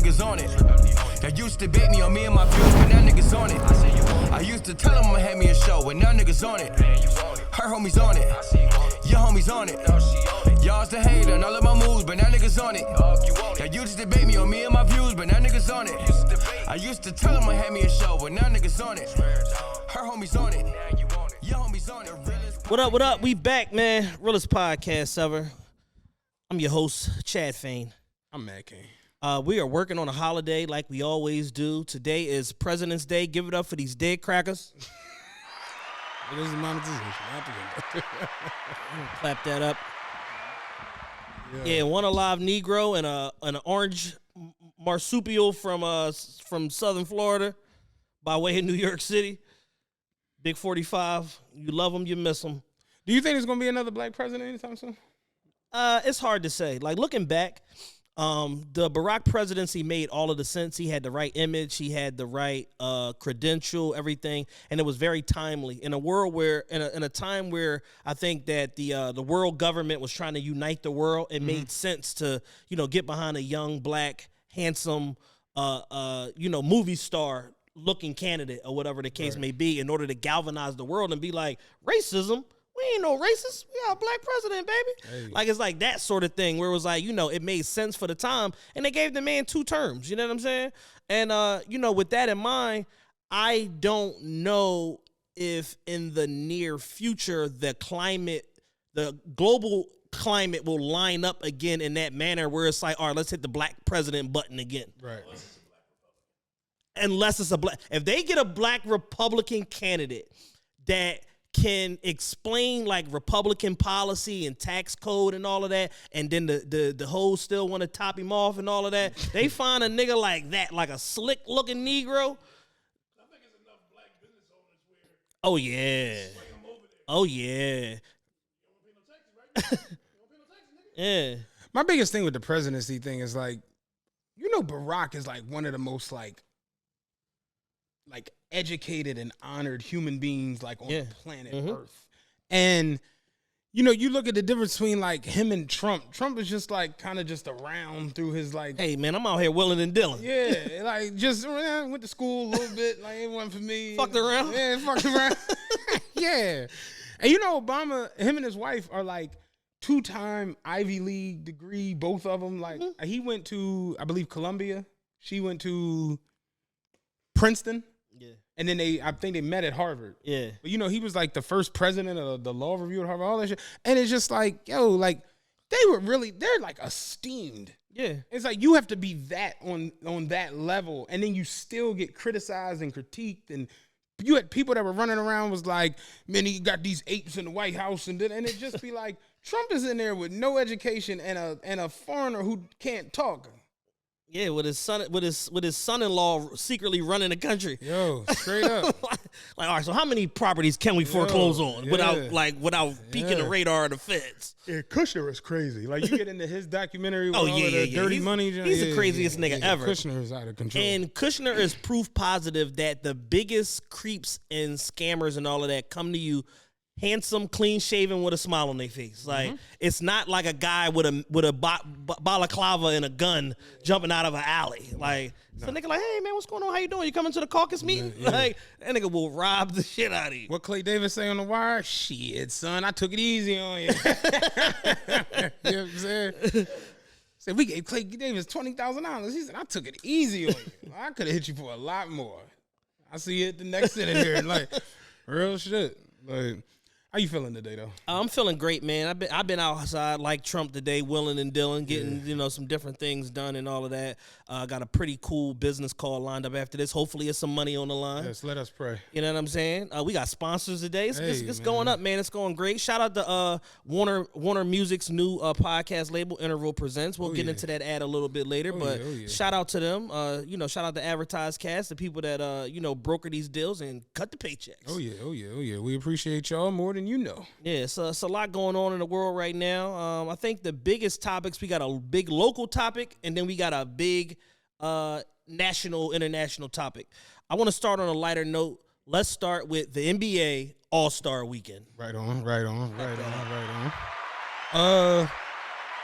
niggas on it. They used to bait me on me and my views, but now niggas on it. I used to tell them I'ma have me a show, but now niggas on it. Her homies on it, your homies on it. Y'all's the hater and all of my moves, but now niggas on it. They used to debate me on me and my views, but now niggas on it. I used to tell them I'ma have me a show, but now niggas on it. Her homies on it, your homies on it. What up, what up? We back, man. Realest podcast ever. I'm your host, Chad Fain. I'm Matt King. We are working on a holiday like we always do. Today is President's Day. Give it up for these dead crackers. It is the monetization. Clap that up. Yeah, one alive Negro and an orange marsupial from Southern Florida by way of New York City. Big 45. You love them, you miss them. Do you think there's going to be another black president anytime soon? It's hard to say. Like, looking back, the Barack presidency made all of the sense. He had the right image. He had the right credential, everything. And it was very timely. In a world where, in a time where I think that the world government was trying to unite the world, it made sense to, get behind a young, black, handsome, movie star looking candidate or whatever the case may be in order to galvanize the world and be like, racism? We ain't no racist. We got a black president, baby. Hey. Like, it's like that sort of thing where it was like, it made sense for the time. And they gave the man 2 terms. You know what I'm saying? And, with that in mind, I don't know if in the near future the global climate will line up again in that manner where it's like, all right, let's hit the black president button again. Right. Unless it's if they get a black Republican candidate that can explain like Republican policy and tax code and all of that, and then the hoes still want to top him off and all of that. They find a nigga like that, like a slick looking Negro. I think it's enough black business owners where. Oh yeah. Oh yeah. You don't pay no taxes, right? You don't pay no taxes, nigga. Yeah. My biggest thing with the presidency thing is like, Barack is like one of the most like educated and honored human beings like on the planet Earth. And you look at the difference between like him and Trump. Trump is just like kind of just around through his like, hey man, I'm out here willing and dealing. Yeah, like just went to school a little bit, like it wasn't for me. Fucked around. Yeah, fucked around. Yeah. And Obama, him and his wife are like 2-time Ivy League degree, both of them. Like he went to, I believe, Columbia. She went to Princeton. Yeah. And then I think they met at Harvard. Yeah. But he was like the first president of the law review at Harvard, all that shit. And it's just like, they're like esteemed. Yeah. It's like you have to be that on that level, and then you still get criticized and critiqued. And you had people that were running around was like, man, he got these apes in the White House, and it just be like, Trump is in there with no education and a foreigner who can't talk. Yeah, with his son-in-law secretly running the country. Yo, straight up. Like, all right, so how many properties can we foreclose on without peeking the radar of the feds? Yeah, Kushner is crazy. Like you get into his documentary with all of the dirty money. He's the craziest nigga ever. Kushner is out of control. And Kushner is proof positive that the biggest creeps and scammers and all of that come to you handsome, clean shaven with a smile on their face. Like it's not like a guy with a balaclava and a gun jumping out of an alley. Like so nigga like, hey man, what's going on? How you doing? You coming to the caucus meeting? Yeah. Like that nigga will rob the shit out of you. What Clay Davis say on the wire? Shit, son, I took it easy on you. You know what I'm saying? Said we gave Clay Davis $20,000. He said I took it easy on you. I could have hit you for a lot more. I see you at the next sitting here, like real shit. Like. How you feeling today, though? I'm feeling great, man. I've been outside like Trump today, willing and dealing, getting some different things done and all of that. Got a pretty cool business call lined up after this. Hopefully, it's some money on the line. Yes, let us pray. You know what I'm saying? We got sponsors today. It's going up, man. It's going great. Shout out to Warner Music's new podcast label, Interval Presents. We'll get into that ad a little bit later, but shout out to them. Shout out to Advertise Cast, the people that broker these deals and cut the paychecks. Oh yeah. We appreciate y'all more than you know. Yeah, so it's a lot going on in the world right now. I think the biggest topics, we got a big local topic, and then we got a big national, international topic. I want to start on a lighter note. Let's start with the NBA All-Star Weekend. Right on.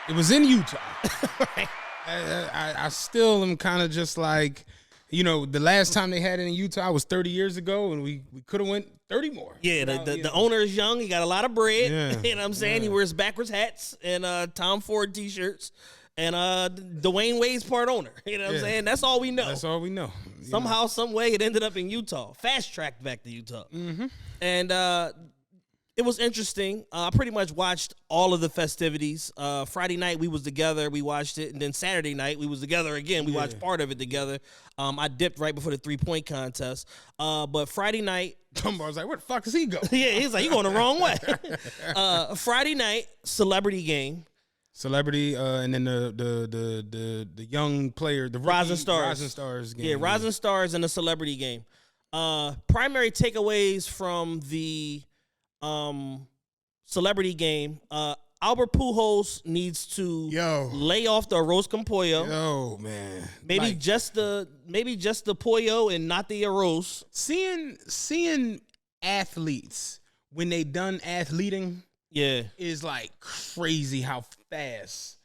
It was in Utah. I still am kind of just like, you know, the last time they had it in Utah was 30 years ago, and we could have went 30 more. Yeah, the owner is young. He got a lot of bread. Yeah, You know what I'm saying? He wears backwards hats and Tom Ford T-shirts. And Dwayne Wade's part owner. You know what I'm saying? That's all we know. That's all we know. Somehow, some way, it ended up in Utah. Fast tracked back to Utah. Mm-hmm. And it was interesting. I pretty much watched all of the festivities. Friday night, we was together. We watched it. And then Saturday night, we was together again. We watched part of it together. I dipped right before the 3-point contest. But Friday night. Dumbo was like, where the fuck does he go? Yeah, he's like, you going the wrong way. Friday night, celebrity game. Celebrity, and then the young player, the Rising Stars game. Yeah, Rising Stars and the celebrity game. Primary takeaways from the celebrity game. Albert Pujols needs to lay off the arroz con pollo. Yo, man. Maybe just the pollo and not the arroz. Seeing athletes when they done athleting. Yeah, is like crazy how fast.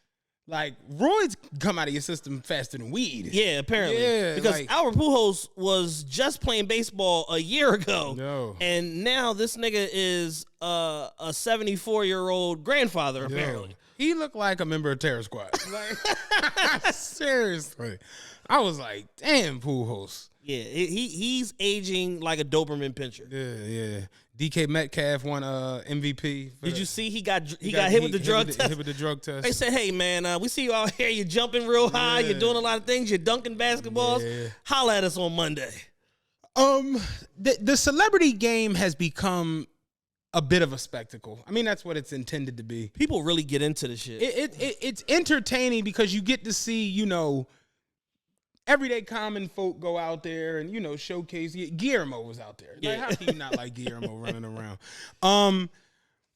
Like roids come out of your system faster than weed. Yeah, apparently. Yeah, because like, Albert Pujols was just playing baseball a year ago. No. And now this nigga is a 74-year-old grandfather, apparently. He looked like a member of Terror Squad. Like, seriously. I was like, damn, Pujols. Yeah, he's aging like a Doberman pinscher. Yeah. DK Metcalf won MVP. Did you see he got hit with the drug test? Hit with the drug test. They said, hey, man, we see you out here. You're jumping real high. You're doing a lot of things. You're dunking basketballs. Yeah. Holla at us on Monday. The celebrity game has become a bit of a spectacle. I mean, that's what it's intended to be. People really get into the shit. It's entertaining because you get to see, you know, everyday common folk go out there and, you know, showcase. Guillermo was out there. Like, how can you not like Guillermo running around?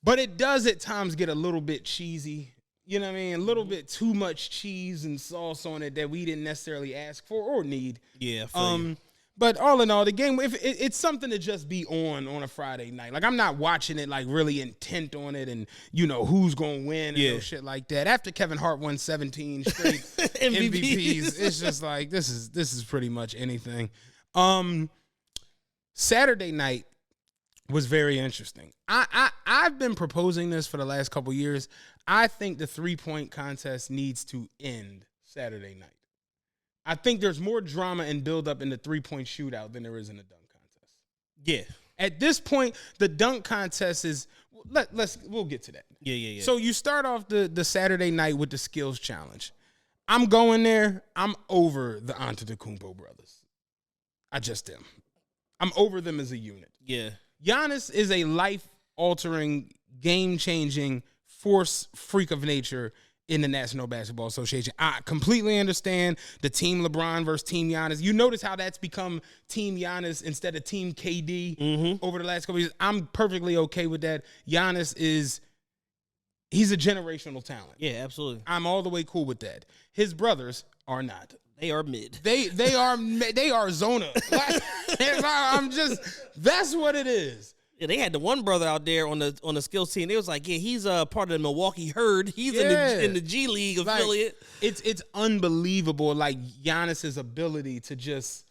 But it does at times get a little bit cheesy. You know what I mean? A little bit too much cheese and sauce on it that we didn't necessarily ask for or need. Yeah. But all in all, the game, it's something to just be on a Friday night. Like, I'm not watching it, like, really intent on it and, you know, who's going to win and no shit like that. After Kevin Hart won 17 straight MVPs, it's just like, this is pretty much anything. Saturday night was very interesting. I've been proposing this for the last couple years. I think the 3-point contest needs to end Saturday night. I think there's more drama and buildup in the 3-point shootout than there is in the dunk contest. Yeah. At this point, the dunk contest is we'll get to that. Yeah. So you start off the Saturday night with the skills challenge. I'm going there. I'm over the Antetokounmpo brothers. I just am. I'm over them as a unit. Yeah. Giannis is a life-altering, game-changing force freak of nature in the National Basketball Association. I completely understand the Team LeBron versus Team Giannis. You notice how that's become Team Giannis instead of Team KD over the last couple of years. I'm perfectly okay with that. Giannis he's a generational talent. Yeah, absolutely. I'm all the way cool with that. His brothers are not. They are mid. They are Zona. That's what it is. Yeah, they had the one brother out there on the skills team. They was like, yeah, he's a part of the Milwaukee Herd. He's in the G League affiliate. It's unbelievable, like Giannis's ability to just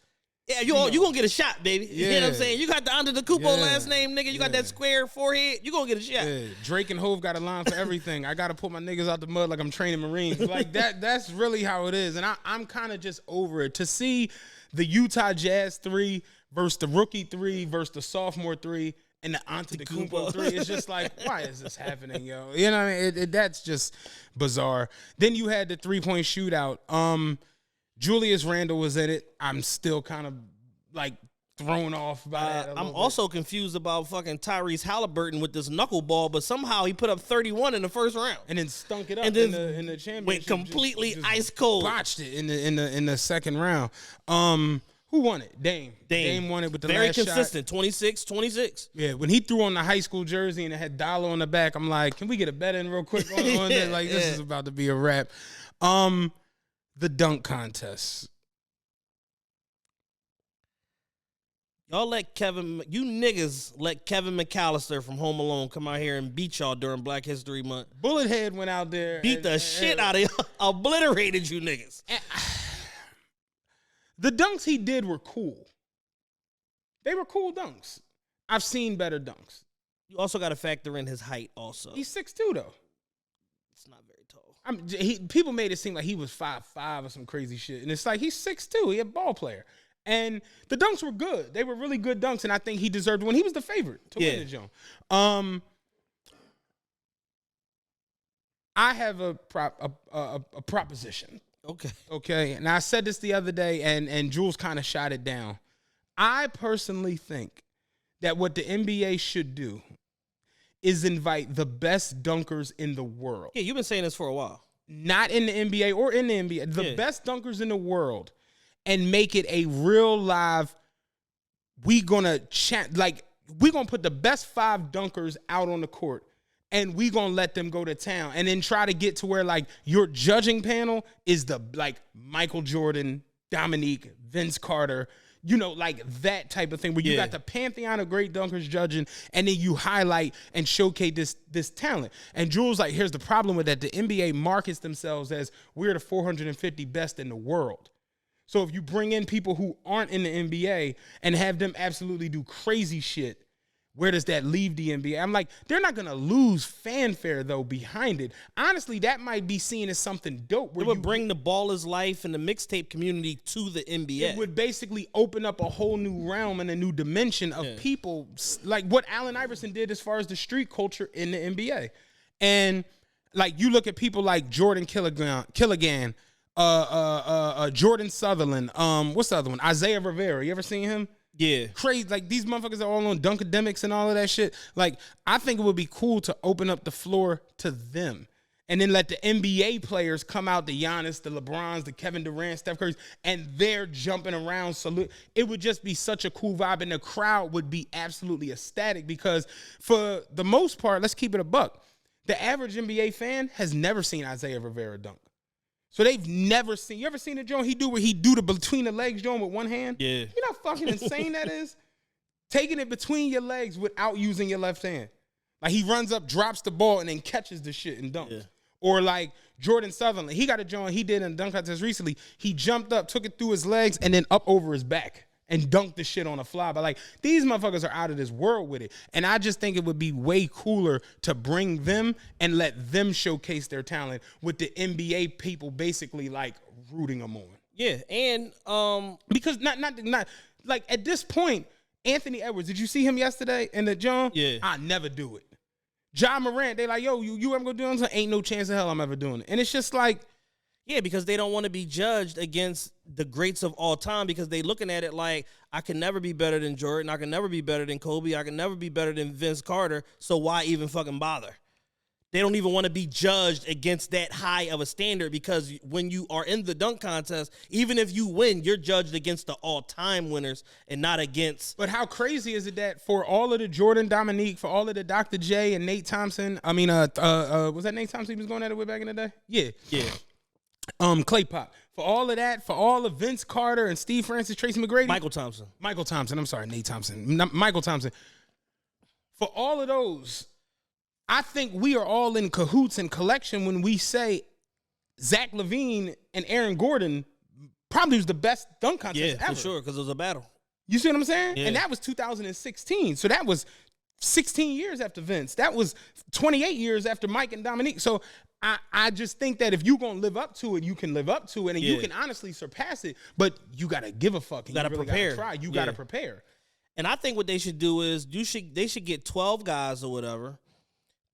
you gonna get a shot, baby. Yeah. You know what I'm saying? You got the Antetokounmpo last name, nigga. You got that square forehead. You gonna get a shot. Yeah. Drake and Hove got a line for everything. I gotta put my niggas out the mud like I'm training Marines. Like that's really how it is. And I'm kind of just over it. To see the Utah Jazz 3 versus the rookie 3 versus the sophomore 3 and the Antetokounmpo 3, it's just like, why is this happening, yo? You know what I mean? That's just bizarre. Then you had the 3-point shootout. Julius Randle was in it. I'm still kind of like thrown off by that. I'm also confused about fucking Tyrese Halliburton with this knuckleball, but somehow he put up 31 in the first round and then stunk it up and then in the championship. Went completely ice cold. Botched it in the second round. Who won it? Dame. Dame won it with the very last consistent, shot. 26. Yeah, when he threw on the high school jersey and it had Dollar on the back, I'm like, can we get a bet in real quick on that? Like, this is about to be a wrap. The dunk contest. Y'all you niggas let Kevin McAllister from Home Alone come out here and beat y'all during Black History Month. Bullethead went out there. Beat the shit out of y'all. Obliterated you niggas. The dunks he did were cool. They were cool dunks. I've seen better dunks. You also got to factor in his height also. He's 6'2", though. It's not very tall. People made it seem like he was 5'5" or some crazy shit. And it's like, he's 6'2". He's a ball player. And the dunks were good. They were really good dunks, and I think he deserved one. He was the favorite to win the joint. I have a proposition. Okay. And I said this the other day, and Jules kind of shot it down. I personally think that what the NBA should do is invite the best dunkers in the world. Yeah, you've been saying this for a while. Not in the NBA or in the NBA. The best dunkers in the world. And make it a real live, we're going to put the best 5 dunkers out on the court, and we're going to let them go to town, and then try to get to where, like, your judging panel is Michael Jordan, Dominique, Vince Carter, like that type of thing, where you got the pantheon of great dunkers judging, and then you highlight and showcase this talent. And Jules, like, here's the problem with that. The NBA markets themselves as, we're the 450 best in the world. So if you bring in people who aren't in the NBA and have them absolutely do crazy shit, where does that leave the NBA? I'm like, they're not going to lose fanfare, though, behind it. Honestly, that might be seen as something dope. It would bring the Ball is Life and the mixtape community to the NBA. It would basically open up a whole new realm and a new dimension of people, like what Allen Iverson did as far as the street culture in the NBA. And, like, you look at people like Jordan Killigan, Jordan Sutherland, what's the other one? Isaiah Rivera. You ever seen him? Yeah. Crazy. Like, these motherfuckers are all on Dunkademics and all of that shit. Like, I think it would be cool to open up the floor to them. And then let the NBA players come out, the Giannis, the LeBrons, the Kevin Durant, Steph Curry, and they're jumping around. Salute. It would just be such a cool vibe, and the crowd would be absolutely ecstatic because for the most part, let's keep it a buck, the average NBA fan has never seen Isaiah Rivera dunk. So they've never seen. You ever seen a joint he do where he do the between the legs joint with one hand? Yeah. You know how fucking insane that is? Taking it between your legs without using your left hand. Like, he runs up, drops the ball, and then catches the shit and dunks. Yeah. Or like Jordan Sutherland. He got a joint he did in a dunk contest recently. He jumped up, took it through his legs, and then up over his back and dunked the shit on a fly. But, like, these motherfuckers are out of this world with it. And I just think it would be way cooler to bring them and let them showcase their talent with the NBA people basically, like, rooting them on. Yeah, and because not like, at this point, Anthony Edwards, did you see him yesterday in the John? Yeah. I never do it. John Morant, they like, yo, you ever gonna do it? Ain't no chance in hell I'm ever doing it. And it's just like, yeah, because they don't want to be judged against the greats of all time because they looking at it like, I can never be better than Jordan. I can never be better than Kobe. I can never be better than Vince Carter. So why even fucking bother? They don't even want to be judged against that high of a standard because when you are in the dunk contest, even if you win, you're judged against the all-time winners and not against. But how crazy is it that for all of the Jordan Dominique, for all of the Dr. J and Nate Thompson, was that Nate Thompson he was going at it with back in the day? Yeah. Yeah. Clay Pop. For all of that, for all of Vince Carter and Steve Francis, Tracy McGrady. Michael Thompson. I'm sorry, Nate Thompson. Michael Thompson. For all of those, I think we are all in cahoots and collection when we say Zach LaVine and Aaron Gordon probably was the best dunk contest ever. Yeah, for sure, because it was a battle. You see what I'm saying? Yeah. And that was 2016. So that was 16 years after Vince. That was 28 years after Mike and Dominique. So I just think that if you're going to live up to it, you can live up to it, and you can honestly surpass it, but you got to give a fuck. You got to prepare. Try. You got to prepare. And I think what they should do is they should get 12 guys or whatever,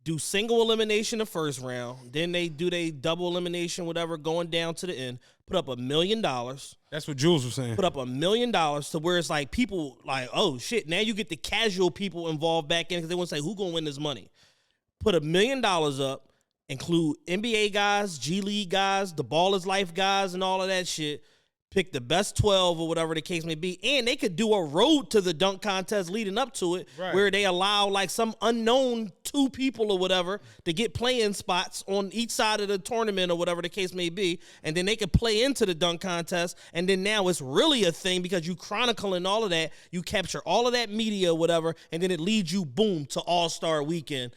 do single elimination the first round, then they do they double elimination, whatever, going down to the end, put up $1 million. That's what Jules was saying. Put up $1 million to where it's like people like, oh shit, now you get the casual people involved back in because they want to say, who gonna win this money? Put $1 million up, include NBA guys, G League guys, the Ball is Life guys, and all of that shit. pick the best 12 or whatever the case may be, and they could do a road to the dunk contest leading up to it, Right. where they allow like some unknown 2 people or whatever to get playing spots on each side of the tournament or whatever the case may be, and then they could play into the dunk contest, and then now it's really a thing because you chronicling all of that, you capture all of that media or whatever, and then it leads you, boom, to All-Star Weekend.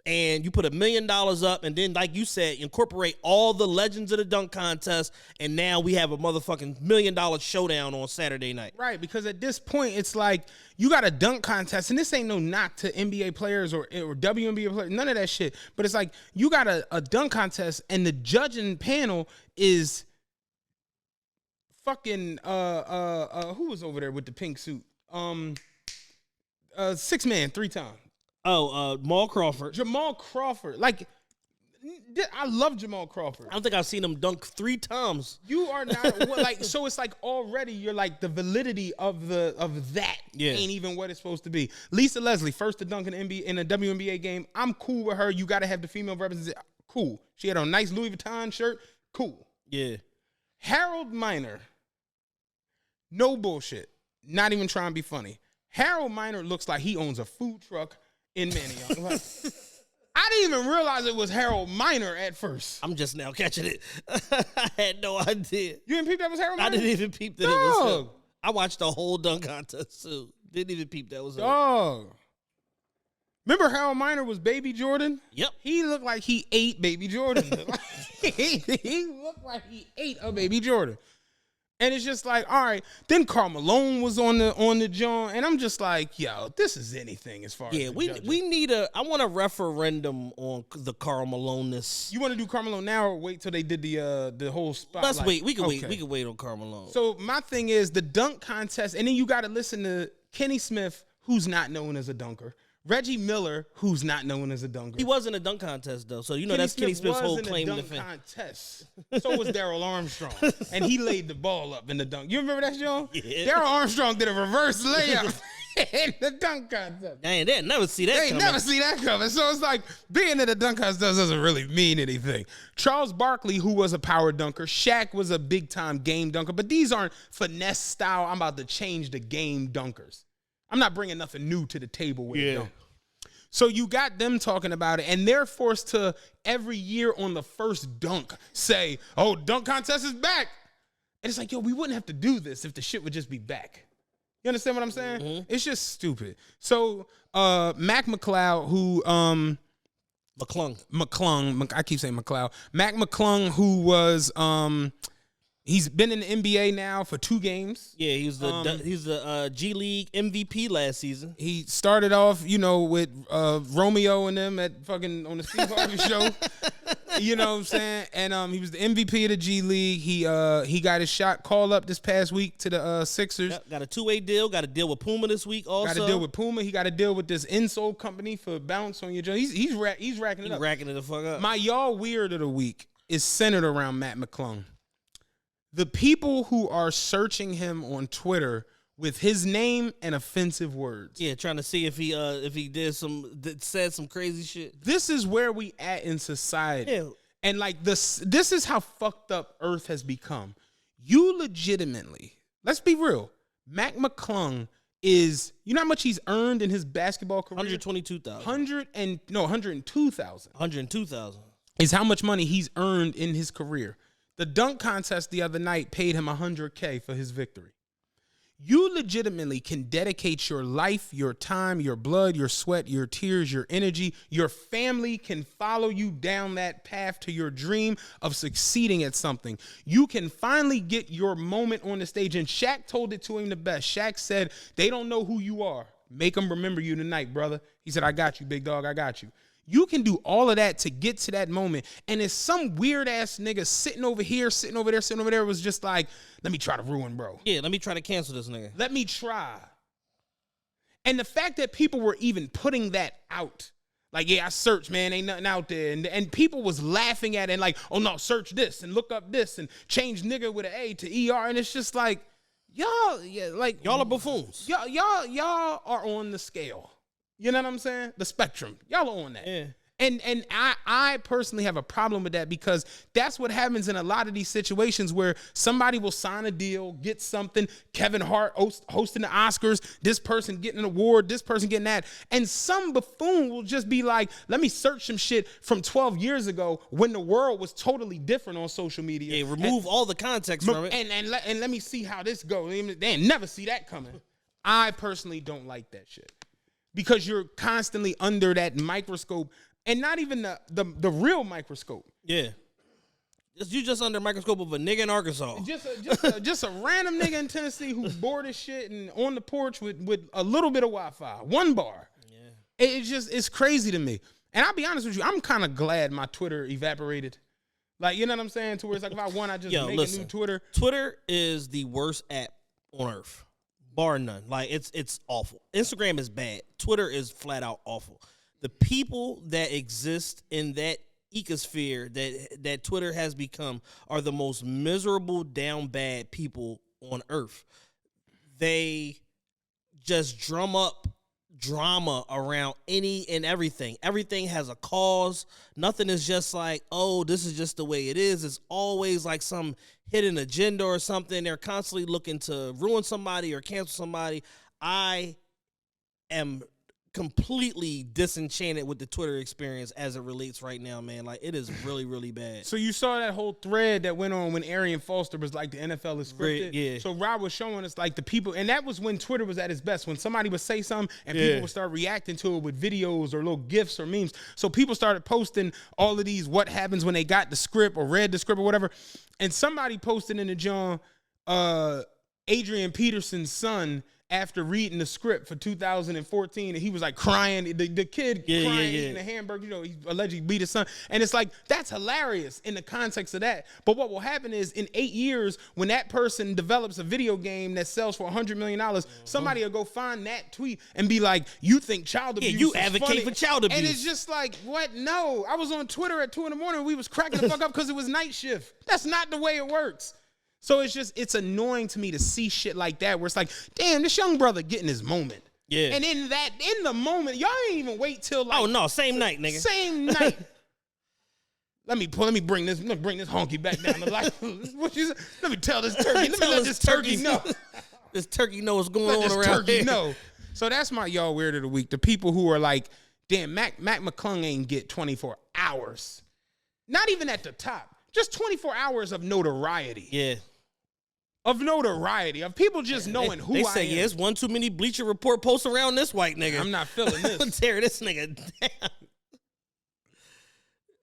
And you put $1 million up, and then, like you said, incorporate all the legends of the dunk contest, and now we have a motherfucking $1 million showdown on Saturday night. Right, because at this point, it's like you got a dunk contest, and this ain't no knock to NBA players or WNBA players, none of that shit. But it's like you got a dunk contest, and the judging panel is fucking who was over there with the pink suit? 6-man 3-time. Jamal Crawford. Jamal Crawford. Like, I love Jamal Crawford. I don't think I've seen him dunk 3 times. You are not like, so it's like already you're like the validity of that ain't even what it's supposed to be. Lisa Leslie, first to dunk in the NBA in a WNBA game. I'm cool with her. You got to have the female representation. Cool. She had a nice Louis Vuitton shirt. Cool. Yeah. Harold Miner. No bullshit. Not even trying to be funny. Harold Miner looks like he owns a food truck in Manioc. Like, I didn't even realize it was Harold Miner at first. I'm just now catching it. I had no idea. You didn't peep that was Harold Miner? I didn't even peep that it was him. I watched the whole dunk contest too. Didn't even peep that was him. Dog. Remember Harold Miner was Baby Jordan? Yep. He looked like he ate Baby Jordan. He looked like he ate a Baby Jordan. And it's just like, all right. Then Karl Malone was on the joint, and I'm just like, yo, this is anything as far as we need I want a referendum on the Karl Malone-ness. You want to do Karl Malone now or wait till they did the whole spotlight? Let's wait. We can wait. We can wait on Karl Malone. So my thing is the dunk contest, and then you got to listen to Kenny Smith, who's not known as a dunker. Reggie Miller, who's not known as a dunker. He was in a dunk contest, though. So, that's Kenny Smith's whole claim to fame. Contest. So was Daryl Armstrong. And he laid the ball up in the dunk. You remember that, John? Yeah. Daryl Armstrong did a reverse layup in the dunk contest. They never see that coming. Never see that coming. So it's like being in a dunk contest doesn't really mean anything. Charles Barkley, who was a power dunker. Shaq was a big-time game dunker. But these aren't finesse style. I'm about to change the game dunkers. I'm not bringing nothing new to the table with it. So you got them talking about it, and they're forced to every year on the first dunk say, oh, dunk contest is back. And it's like, yo, we wouldn't have to do this if the shit would just be back. You understand what I'm saying? Mm-hmm. It's just stupid. So Mac McCloud, who McClung, I keep saying McCloud. Mac McClung, who was he's been in the NBA now for 2 games. Yeah, he's the G League MVP last season. He started off, with Romeo and them at fucking on the Steve Harvey show. You know what I'm saying? And he was the MVP of the G League. He got his shot called up this past week to the Sixers. Yep, got a 2-way deal. Got to deal with Puma this week also. Got to deal with Puma. He got to deal with this insole company for bounce on your joint. He's racking it up. He's racking it the fuck up. My y'all weird of the week is centered around Matt McClung. The people who are searching him on Twitter with his name and offensive words. Yeah, trying to see if he said some crazy shit. This is where we at in society. Yeah. And like this is how fucked up Earth has become. You legitimately, let's be real, Mac McClung is, you know how much he's earned in his basketball career? $122,000. 102,000. 102,000 is how much money he's earned in his career. The dunk contest the other night paid him $100K for his victory. You legitimately can dedicate your life, your time, your blood, your sweat, your tears, your energy. Your family can follow you down that path to your dream of succeeding at something. You can finally get your moment on the stage. And Shaq told it to him the best. Shaq said, they don't know who you are. Make them remember you tonight, brother. He said, I got you, big dog. I got you. You can do all of that to get to that moment. And it's some weird-ass nigga sitting over here, sitting over there was just like, let me try to ruin bro. Yeah, let me try to cancel this nigga. Let me try. And the fact that people were even putting that out, like, yeah, I searched, man, ain't nothing out there. And people was laughing at it and like, oh, no, search this and look up this and change nigga with an A to ER. And it's just like, y'all are buffoons. Y'all are on the scale. You know what I'm saying? The spectrum. Y'all are on that. Yeah. And I personally have a problem with that because that's what happens in a lot of these situations where somebody will sign a deal, get something, Kevin Hart hosting the Oscars, this person getting an award, this person getting that, and some buffoon will just be like, let me search some shit from 12 years ago when the world was totally different on social media. Yeah, remove all the context from it. And let me see how this goes. They ain't never see that coming. I personally don't like that shit because you're constantly under that microscope. And not even the real microscope. Yeah. You just under a microscope of a nigga in Arkansas. Just a random nigga in Tennessee who's bored as shit and on the porch with a little bit of Wi-Fi. One bar. Yeah. It's crazy to me. And I'll be honest with you, I'm kind of glad my Twitter evaporated. Like, you know what I'm saying? To where it's like if I want, I just make a new Twitter. Twitter is the worst app on earth. Bar none. Like, it's awful. Instagram is bad. Twitter is flat out awful. The people that exist in that ecosphere that Twitter has become are the most miserable, down bad people on earth. They just drum up drama around any and everything. Everything has a cause. Nothing is just like, oh, this is just the way it is. It's always like some hidden agenda or something. They're constantly looking to ruin somebody or cancel somebody. I am completely disenchanted with the Twitter experience as it relates right now, man. Like, it is really, really bad. So you saw that whole thread that went on when Arian Foster was like, the NFL is scripted. Yeah. So Rob was showing us like the people, and that was when Twitter was at its best, when somebody would say something and people would start reacting to it with videos or little GIFs or memes. So people started posting all of these what happens when they got the script or read the script or whatever. And somebody posted in the John, Adrian Peterson's son, after reading the script for 2014, and he was like crying, the kid crying, eating a hamburger, you know, he allegedly beat his son. And it's like, that's hilarious in the context of that. But what will happen is in 8 years, when that person develops a video game that sells for $100 million, somebody will go find that tweet and be like, you think child abuse you is advocate funny. for child abuse. And it's just like, what? No. I was on Twitter at 2 a.m. We was cracking the fuck up because it was night shift. That's not the way it works. So it's annoying to me to see shit like that where it's like, damn, this young brother getting his moment. Yeah. And in the moment, y'all ain't even wait till like, oh no, same night, nigga. Same night. Let me bring this honky back down to life. What you say? Let me tell this turkey. Let me let this turkey know. This turkey know what's going let on this around turkey here. know. So that's my y'all weird of the week. The people who are like, damn, Mac McClung ain't get 24 hours. Not even at the top. Just 24 hours of notoriety. Yeah. Of notoriety, of people just knowing who I am. They say, yeah, it's one too many Bleacher Report posts around this white nigga. I'm not feeling this. Tear this nigga down.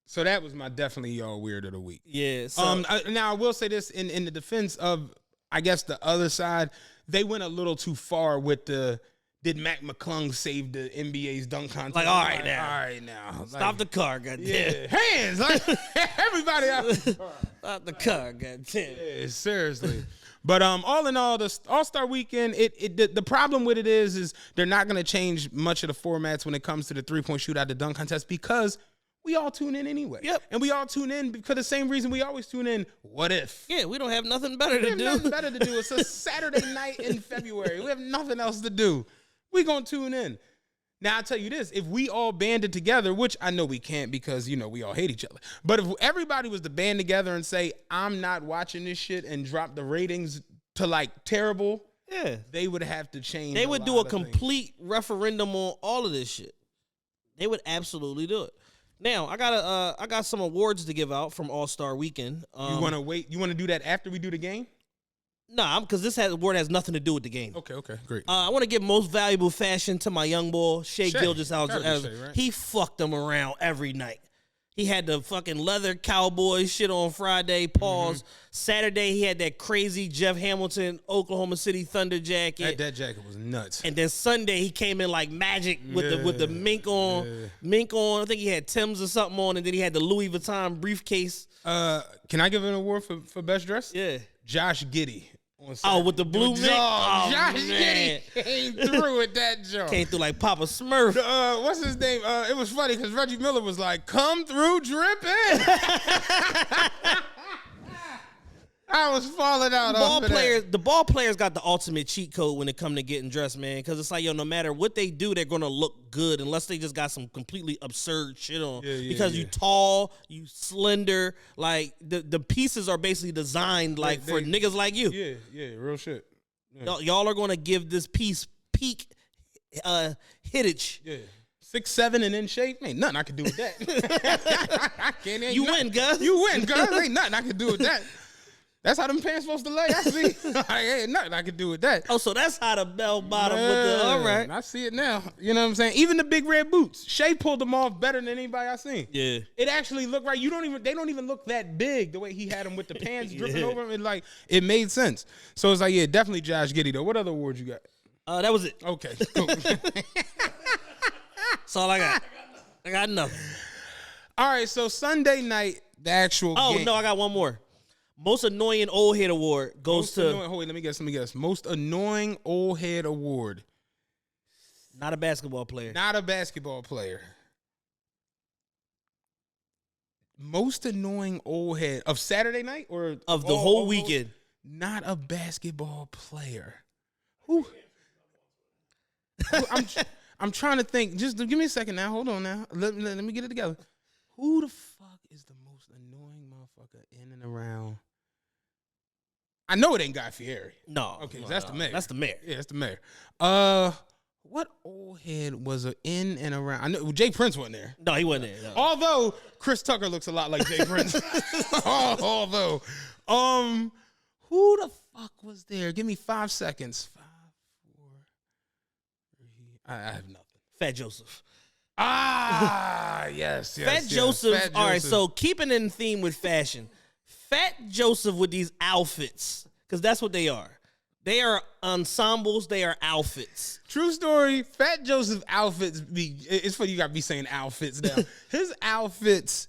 So that was my definitely y'all weird of the week. Yeah. So, now I will say this in the defense of, I guess, the other side, they went a little too far with the, did Mac McClung save the NBA's dunk contest? Like, all right now. Like, Stop the car, goddamn. Yeah, hands. Like, everybody out. Stop the car, goddamn. Yeah, seriously. But all in all, the All-Star Weekend, the problem with it is they're not going to change much of the formats when it comes to the three-point shootout, the dunk contest, because we all tune in anyway. Yep. And we all tune in for the same reason we always tune in, what if? Yeah, we don't have nothing better to do. We have nothing better to do. It's a Saturday night in February. We have nothing else to do. We going to tune in. Now, I'll tell you this. If we all banded together, which I know we can't because, you know, we all hate each other. But if everybody was to band together and say, I'm not watching this shit and drop the ratings to, like, terrible, yeah, they would have to change. They would do a complete referendum on all of this shit. They would absolutely do it. Now, I got some awards to give out from All-Star Weekend. You want to wait? You want to do that after we do the game? Nah, because this award has nothing to do with the game. Okay, great. I want to give most valuable fashion to my young boy, Shai Gilgeous-Alexander. Right? He fucked them around every night. He had the fucking leather cowboy shit on Friday, pause. Saturday, he had that crazy Jeff Hamilton, Oklahoma City Thunder jacket. That jacket was nuts. And then Sunday, he came in like magic with the mink on. Yeah. Mink on. I think he had Tim's or something on, and then he had the Louis Vuitton briefcase. Can I give an award for best dress? Yeah. Josh Giddey. Oh, with the blue mink? Oh, Josh Giddey came through with that joke. Came through like Papa Smurf. What's his name? It was funny because Reggie Miller was like, come through dripping. I I was falling out. The ball players got the ultimate cheat code when it come to getting dressed, man. Because it's like, yo, no matter what they do, they're gonna look good unless they just got some completely absurd shit on. Because you tall, you slender, like the pieces are basically designed like for niggas like you. Yeah, real shit. Yeah. Y'all are gonna give this piece peak hittage. Yeah. 6'7" and in shape, ain't nothing I can do with that. You win, Gus. You win, Gus. Ain't nothing I can do with that. That's how them pants supposed to lay. I see. Ain't nothing I can do with that. Oh, so that's how the bell bottom with the. All right, I see it now. You know what I'm saying? Even the big red boots, Shay pulled them off better than anybody I seen. Yeah, it actually looked right. They don't even look that big the way he had them with the pants dripping over him. It made sense. So it's like, yeah, definitely Josh Giddey though. What other awards you got? That was it. Okay, cool. That's all I got. I got nothing. All right, so Sunday night, the actual game. No, I got one more. Most annoying old head award goes to. Let me guess. Most annoying old head award. Not a basketball player. Not a basketball player. Most annoying old head of Saturday night or of the whole weekend. Not a basketball player. Who? I'm trying to think. Just give me a second now. Hold on now. Let me get it together. Who the fuck is the most annoying motherfucker in and around? I know it ain't Guy Fieri. No. Okay, that's the mayor. That's the mayor. Yeah, that's the mayor. What old head was in and around? I know Jay Prince wasn't there. No, he wasn't there. No. Although Chris Tucker looks a lot like Jay Prince. Although, who the fuck was there? Give me 5 seconds. 5, 4, 3. I have nothing. Fat Joseph. Yes. Fat Joseph. All right, so keeping in theme with fashion, Fat Joseph with these outfits, because that's what they are. They are ensembles. They are outfits. True story. Fat Joseph outfits it's funny you got to be saying outfits now. His outfits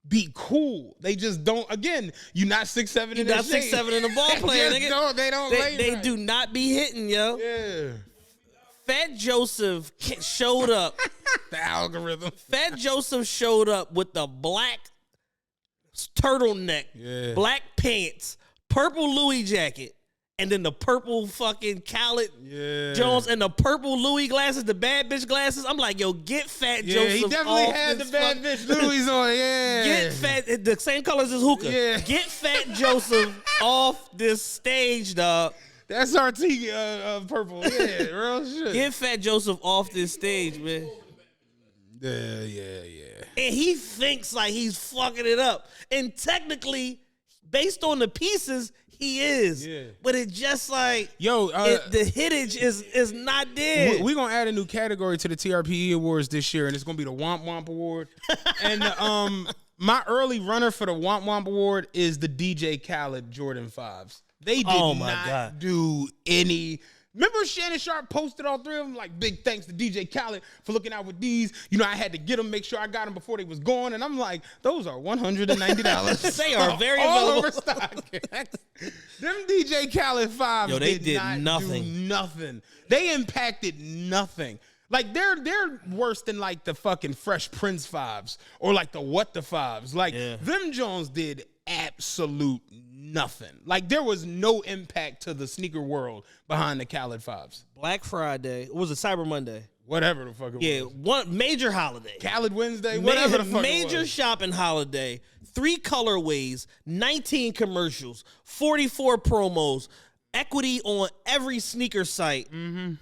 be cool. They just don't. Again, you're not 6'7" in the not 6'7" in the ball player. Nigga. They right. do not be hitting, yo. Yeah. Fat Joseph showed up. The algorithm. Fat Joseph showed up with the black turtleneck, black pants, purple Louis jacket, and then the purple fucking Khaled Jones and the purple Louis glasses, the bad bitch glasses. I'm like, yo, get Fat Joseph. He definitely off had the this bad bitch Louis on. Yeah. Get Fat, the same colors as Hookah. Yeah. Get Fat Joseph off this stage, dog. That's RT purple. Yeah, real shit. Get Fat Joseph off this stage, man. Yeah. And he thinks like he's fucking it up. And technically, based on the pieces, he is. Yeah. But it just like, the hittage is not there. We're going to add a new category to the TRPE Awards this year, and it's going to be the Womp Womp Award. And my early runner for the Womp Womp Award is the DJ Khaled Jordan 5s. They did not do any. Remember Shannon Sharp posted all three of them? Like, big thanks to DJ Khaled for looking out with these. You know, I had to get them, make sure I got them before they was gone. And I'm like, those are $190. They are very all available. overstock. Them DJ Khaled 5s they did not do nothing. They impacted nothing. Like, they're worse than, like, the fucking Fresh Prince 5s or, like, the What the 5s. Like, them Jones did absolute nothing. Like, there was no impact to the sneaker world behind the Khaled 5s. Black Friday. What was it? Cyber Monday. Whatever the fuck it was. Yeah, one major holiday. Khaled Wednesday, whatever the fuck major it was. shopping holiday. 3 colorways, 19 commercials, 44 promos, equity on every sneaker site. Mm-hmm.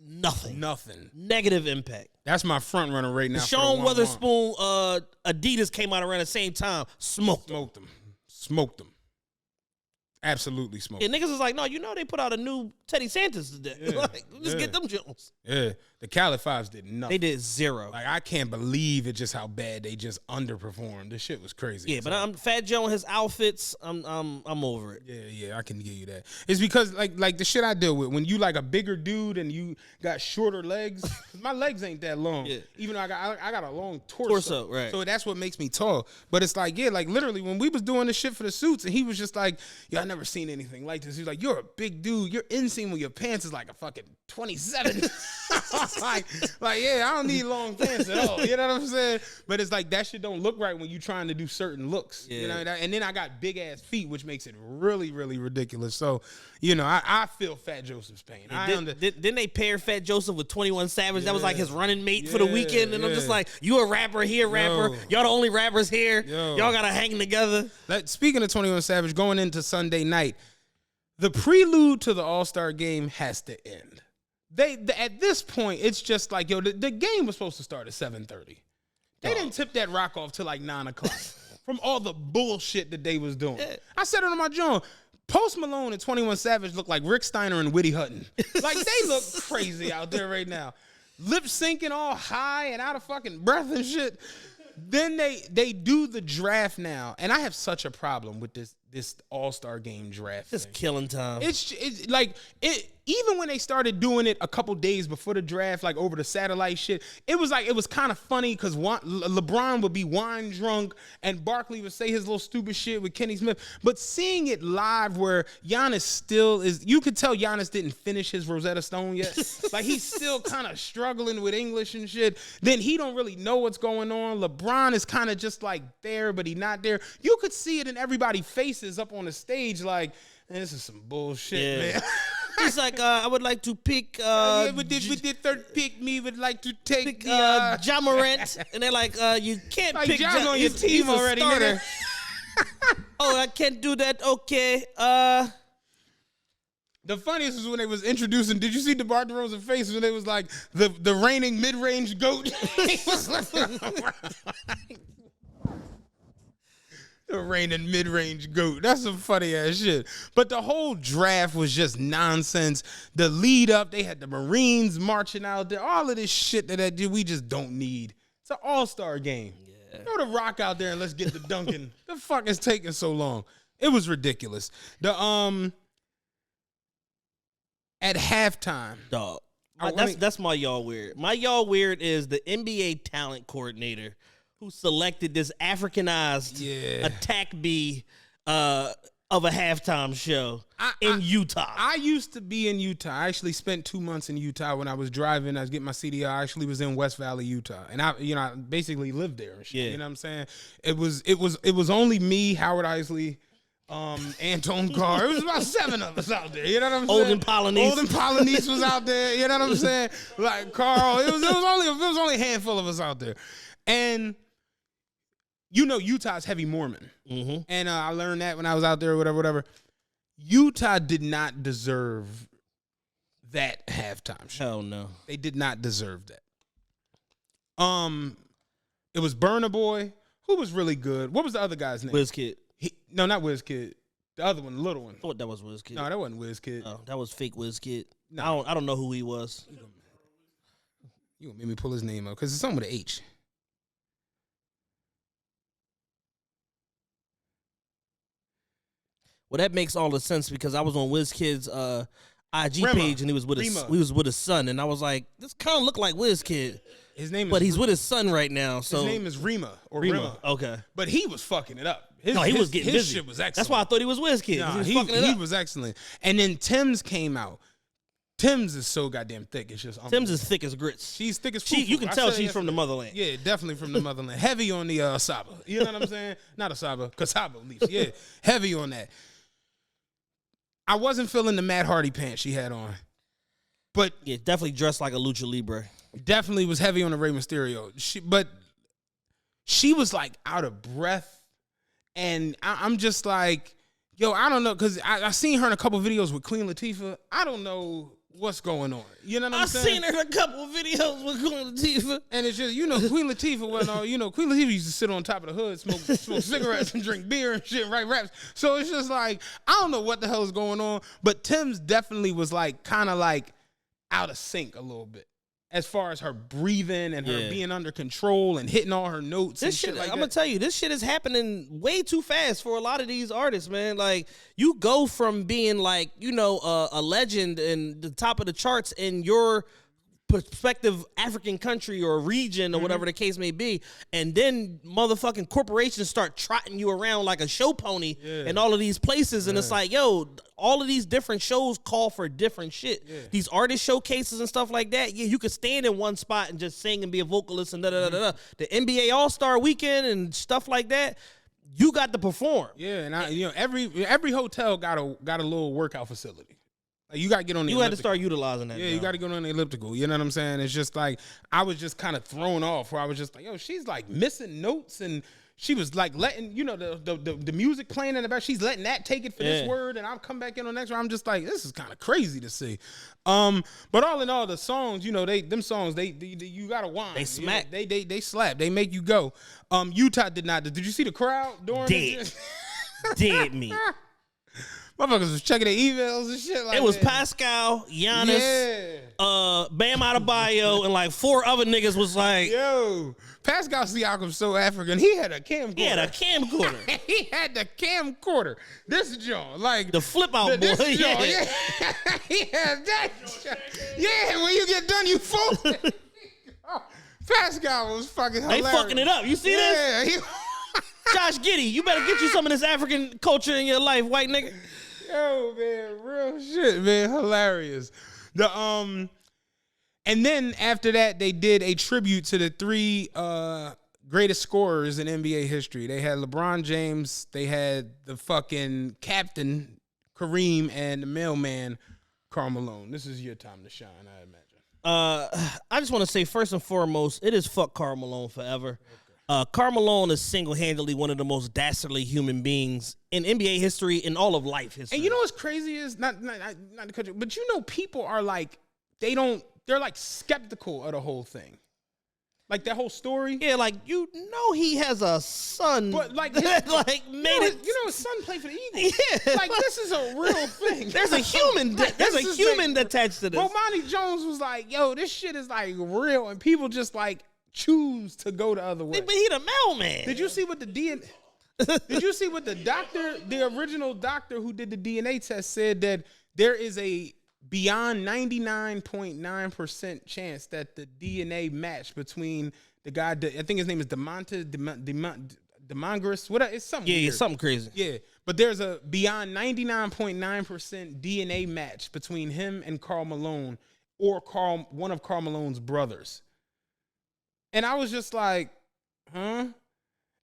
Nothing. Negative impact. That's my front runner right now. Sean Weatherspoon, Adidas came out around the same time. Smoked them. Absolutely smoked. And niggas was like, no, you know they put out a new Teddy Santis today. Yeah, like, just get them Jones. Yeah, the Khaled 5s did nothing. They did zero. Like, I can't believe it just how bad they just underperformed. This shit was crazy. Yeah, but I'm Fat Joe and his outfits. I'm over it. Yeah, I can give you that. It's because like the shit I deal with when you like a bigger dude and you got shorter legs. 'Cause my legs ain't that long. Yeah. Even though I got a long torso. Right. So that's what makes me tall. But it's like, yeah, like literally when we was doing this shit for the suits and he was just like, yo, I never never seen anything like this. He's like, you're a big dude. Your inseam with your pants is like a fucking 27. like, yeah, I don't need long pants at all. You know what I'm saying? But it's like that shit don't look right when you're trying to do certain looks. Yeah. You know, and then I got big ass feet, which makes it really, really ridiculous. So, you know, I feel Fat Joseph's pain. Didn't they pair Fat Joseph with 21 Savage? That was like his running mate for the weekend. And I'm just like, you a rapper, he a rapper. Y'all the only rappers here. Y'all gotta hang together. Speaking of 21 Savage, going into Sunday night, the prelude to the All-Star game has to end. At this point, it's just like, yo, the game was supposed to start at 7:30. They didn't tip that rock off till like 9 o'clock from all the bullshit that they was doing. I said it on my joint. Post Malone and 21 Savage look like Rick Steiner and Whitty Hutton. Like, they look crazy out there right now. Lip syncing all high and out of fucking breath and shit. Then they do the draft now, and I have such a problem with this All-Star game draft. Just killing time. It's like even when they started doing it a couple days before the draft, like over the satellite shit, it was kind of funny because LeBron would be wine drunk and Barkley would say his little stupid shit with Kenny Smith. But seeing it live where Giannis still is, you could tell Giannis didn't finish his Rosetta Stone yet. Like, he's still kind of struggling with English and shit. Then he don't really know what's going on. LeBron is kind of just like there, but he not there. You could see it in everybody's faces up on the stage like, this is some bullshit, man. He's like, I would like to pick. We did third pick. Me would like to take Ja Morant, and they're like, you can't like pick Ja's on your team already, nigga. Oh, I can't do that. Okay. The funniest was when they was introducing. Did you see DeMar DeRozan's face when it was like the reigning mid-range GOAT? He was the reigning mid-range GOAT. That's some funny ass shit. But the whole draft was just nonsense. The lead up, they had the Marines marching out there. All of this shit that we just don't need. It's an all-star game. Yeah. Throw the rock out there and let's get the dunking. The fuck is taking so long? It was ridiculous. At halftime. Dog. That's my y'all weird. My y'all weird is the NBA talent coordinator who selected this Africanized attack B of a halftime show in Utah. I used to be in Utah. I actually spent 2 months in Utah when I was driving. I was getting my CDL. I actually was in West Valley, Utah, and I basically lived there and shit. Yeah. You know what I'm saying? It was only me, Howard Isley, Anton Carr. It was about 7 of us out there. You know what I'm saying? Olden Polonese was out there. You know what I'm saying? Like Carl. It was only a handful of us out there, and. You know, Utah's heavy Mormon. Mm-hmm. And I learned that when I was out there or whatever. Utah did not deserve that halftime show. Hell no. They did not deserve that. It was Burna Boy, who was really good. What was the other guy's name? WizKid. No, not WizKid. The other one, the little one. I thought that was WizKid. No, that wasn't WizKid. Oh, that was fake WizKid. No. I don't know who he was. You gonna make me pull his name up because it's something with an H. Well, that makes all the sense because I was on WizKid's IG page and he was with his son, and I was like, this kind of look like WizKid. His name, but he's with his son right now. So his name is Rima or Rima. Okay, but he was fucking it up. He was getting busy. His shit was excellent. That's why I thought he was WizKid. Nah, he was excellent. And then Tim's came out. Tim's is so goddamn thick. It's just Tim's is thick as grits. She's thick as fufu. You can tell she's from the motherland. Yeah, definitely from the motherland. Heavy on the Asaba. You know what I'm saying? Not Asaba, Kasaba at least. Yeah, heavy on that. I wasn't feeling the Matt Hardy pants she had on. But yeah, definitely dressed like a lucha libre. Definitely was heavy on the Rey Mysterio. But she was like out of breath. And I'm just like, yo, I don't know. Because I seen her in a couple videos with Queen Latifah. I don't know what's going on. You know what I'm saying? I seen her in a couple videos with Queen Latifah. And it's just, Queen Latifah wasn't Queen Latifah used to sit on top of the hood, smoke cigarettes and drink beer and shit, write raps. So it's just like, I don't know what the hell is going on. But Tim's definitely was like, kind of like out of sync a little bit. As far as her breathing and her being under control and hitting all her notes and shit like that. I'm going to tell you, this shit is happening way too fast for a lot of these artists, man. Like, you go from being like, a legend and the top of the charts in your prospective African country or region or whatever the case may be, and then motherfucking corporations start trotting you around like a show pony in all of these places, and it's like, yo, all of these different shows call for different shit. These artist showcases and stuff like that, you could stand in one spot and just sing and be a vocalist and da-da-da-da-da. The NBA All-Star Weekend and stuff like that, you got to perform. Yeah, and every hotel got a little workout facility. Like, you got to get on the elliptical. Had to start utilizing that. Yeah, you got to get on the elliptical. You know what I'm saying? It's just like, I was just kind of thrown off where I was just like, yo, she's like missing notes, and she was like letting, the music playing in the back. She's letting that take it for this word, and I'll come back in on the next one. I'm just like, this is kind of crazy to see. But all in all, the songs, you got to whine. They smack. They slap. They make you go. Utah did not. Did you see the crowd during it? Dead me. Motherfuckers was checking their emails and shit like that. It was Pascal, Giannis, Bam Adebayo, and like 4 other niggas was like, yo, Pascal Siakam's so African. He had a camcorder. He had the camcorder. This joint, like the flip out boy. He had that. Yeah, when you get done, you fold it. Pascal was fucking hilarious. They fucking it up. You see this? Josh Giddey, you better get you some of this African culture in your life, white nigga. Yo, man, real shit, man, hilarious. And then after that, they did a tribute to the 3 greatest scorers in NBA history. They had LeBron James, they had the fucking captain Kareem, and the mailman Karl Malone. This is your time to shine, I imagine. I just want to say, first and foremost, it is fuck Karl Malone forever. Karl Malone is single-handedly one of the most dastardly human beings in NBA history, in all of life history. And you know what's crazy is, not to cut you, but people are like, they're like skeptical of the whole thing. Like that whole story. Yeah, like, he has a son. But like, his son played for the Eagles. Yeah. Like, this is a real thing. There's a human attached to this. Bomani Jones was like, yo, this shit is like real, and people just like choose to go the other way. But he the mailman. Did you see what the doctor, the original doctor who did the DNA test, said that there is a beyond 99.9% chance that the DNA match between the guy, I think his name is Demongris, it's something weird. Yeah, something crazy. Yeah, but there's a beyond 99.9% DNA match between him and Karl Malone, or one of Karl Malone's brothers. And I was just like, huh?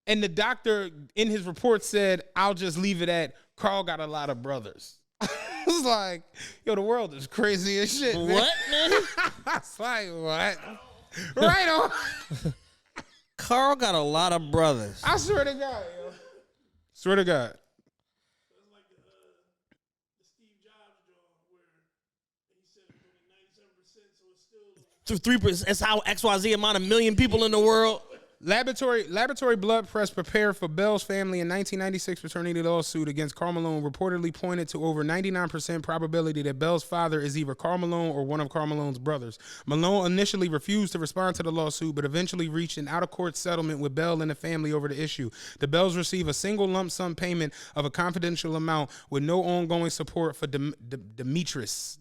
And the doctor in his report said, I'll just leave it at, Karl got a lot of brothers. I was like, yo, the world is crazy as shit, man. What, man? I was like, what? Right on. Karl got a lot of brothers. I swear to God, yo. Swear to God. It's like the Steve Jobs joint where he said it was 97%, so it's still 3%. That's how XYZ amount of million people in the world. Laboratory blood press prepared for Bell's family in 1996 fraternity lawsuit against Karl Malone reportedly pointed to over 99% probability that Bell's father is either Karl Malone or one of Karl Malone's brothers. Malone initially refused to respond to the lawsuit, but eventually reached an out-of-court settlement with Bell and the family over the issue. The Bells receive a single lump sum payment of a confidential amount with no ongoing support for Demetrius,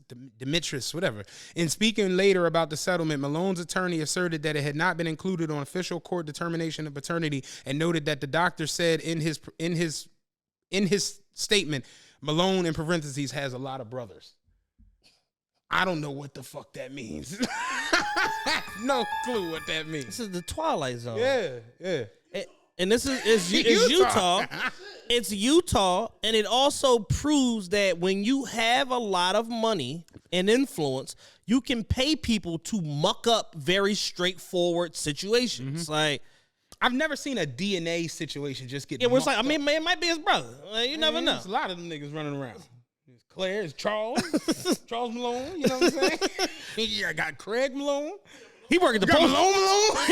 whatever. In speaking later about the settlement, Malone's attorney asserted that it had not been included on official court determination of paternity, and noted that the doctor said in his statement, Malone in parentheses has a lot of brothers. I don't know what the fuck that means. No clue what that means. This is the Twilight Zone. Yeah. And this is Utah. It's Utah, and it also proves that when you have a lot of money and influence, you can pay people to muck up very straightforward situations. Mm-hmm. Like, I've never seen a DNA situation just get. Yeah, where it's like, mucked I mean, up. man, it might be his brother. You never know. There's a lot of them niggas running around. There's Claire, it's Charles, Charles Malone. You know what I'm saying? Yeah, I got Craig Malone. He worked at the You got post. Malone.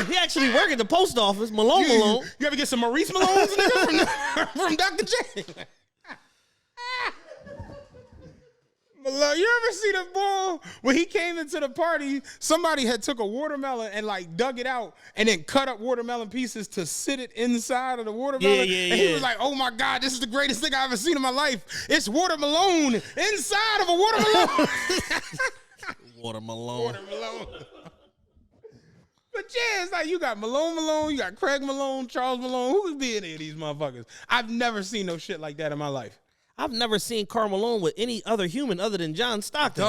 He actually worked at the post office. Malone. You ever get some Maurice Malones nigga from Dr. J? Malone, you ever see the boy when he came into the party? Somebody had took a watermelon and like dug it out and then cut up watermelon pieces to sit it inside of the watermelon. And he was like, "Oh my God, this is the greatest thing I've ever seen in my life. It's watermelon inside of a watermelon." Watermelon. But yeah, it's like you got Malone, you got Craig Malone, Charles Malone. Who could be any of these motherfuckers? I've never seen no shit like that in my life. I've never seen Karl Malone with any other human other than John Stockton.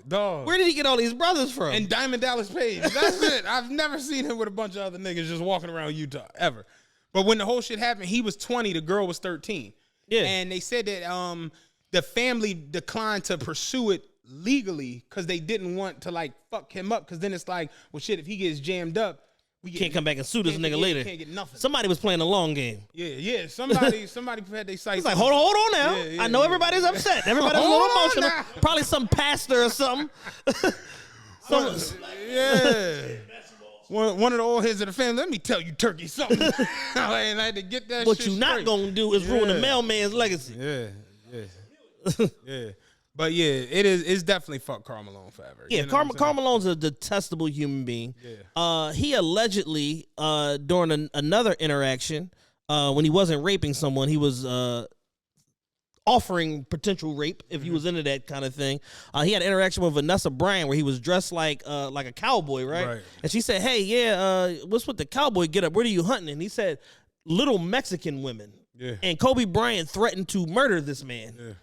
Dog. Where did he get all these brothers from? And Diamond Dallas Page. That's it. I've never seen him with a bunch of other niggas just walking around Utah, ever. But when the whole shit happened, he was 20, the girl was 13. Yeah. And they said that the family declined to pursue it legally because they didn't want to, like, fuck him up. Because then it's like, well, shit, if he gets jammed up, we can't come back and sue this nigga later. Can't get nothing. Somebody was playing a long game. Yeah. Somebody had their sights. It's like, hold on now. Yeah, I know everybody's upset. Everybody's a little Hold on emotional. now. Probably some pastor or something. Yeah. One of the old heads of the family. Let me tell you, Turkey, something. I had to get that. What shit you not straight. gonna do is ruin the mailman's legacy. Yeah. But yeah, it's definitely fuck Karl Malone forever. Yeah, You know what I'm Karl saying? Malone's a detestable human being. Yeah. He allegedly, during another interaction, when he wasn't raping someone, he was offering potential rape if he was into that kind of thing. He had an interaction with Vanessa Bryan where he was dressed like a cowboy, right? And she said, "Hey, what's with the cowboy get up? Where are you hunting?" And he said, "Little Mexican women." Yeah. And Kobe Bryant threatened to murder this man. Yeah.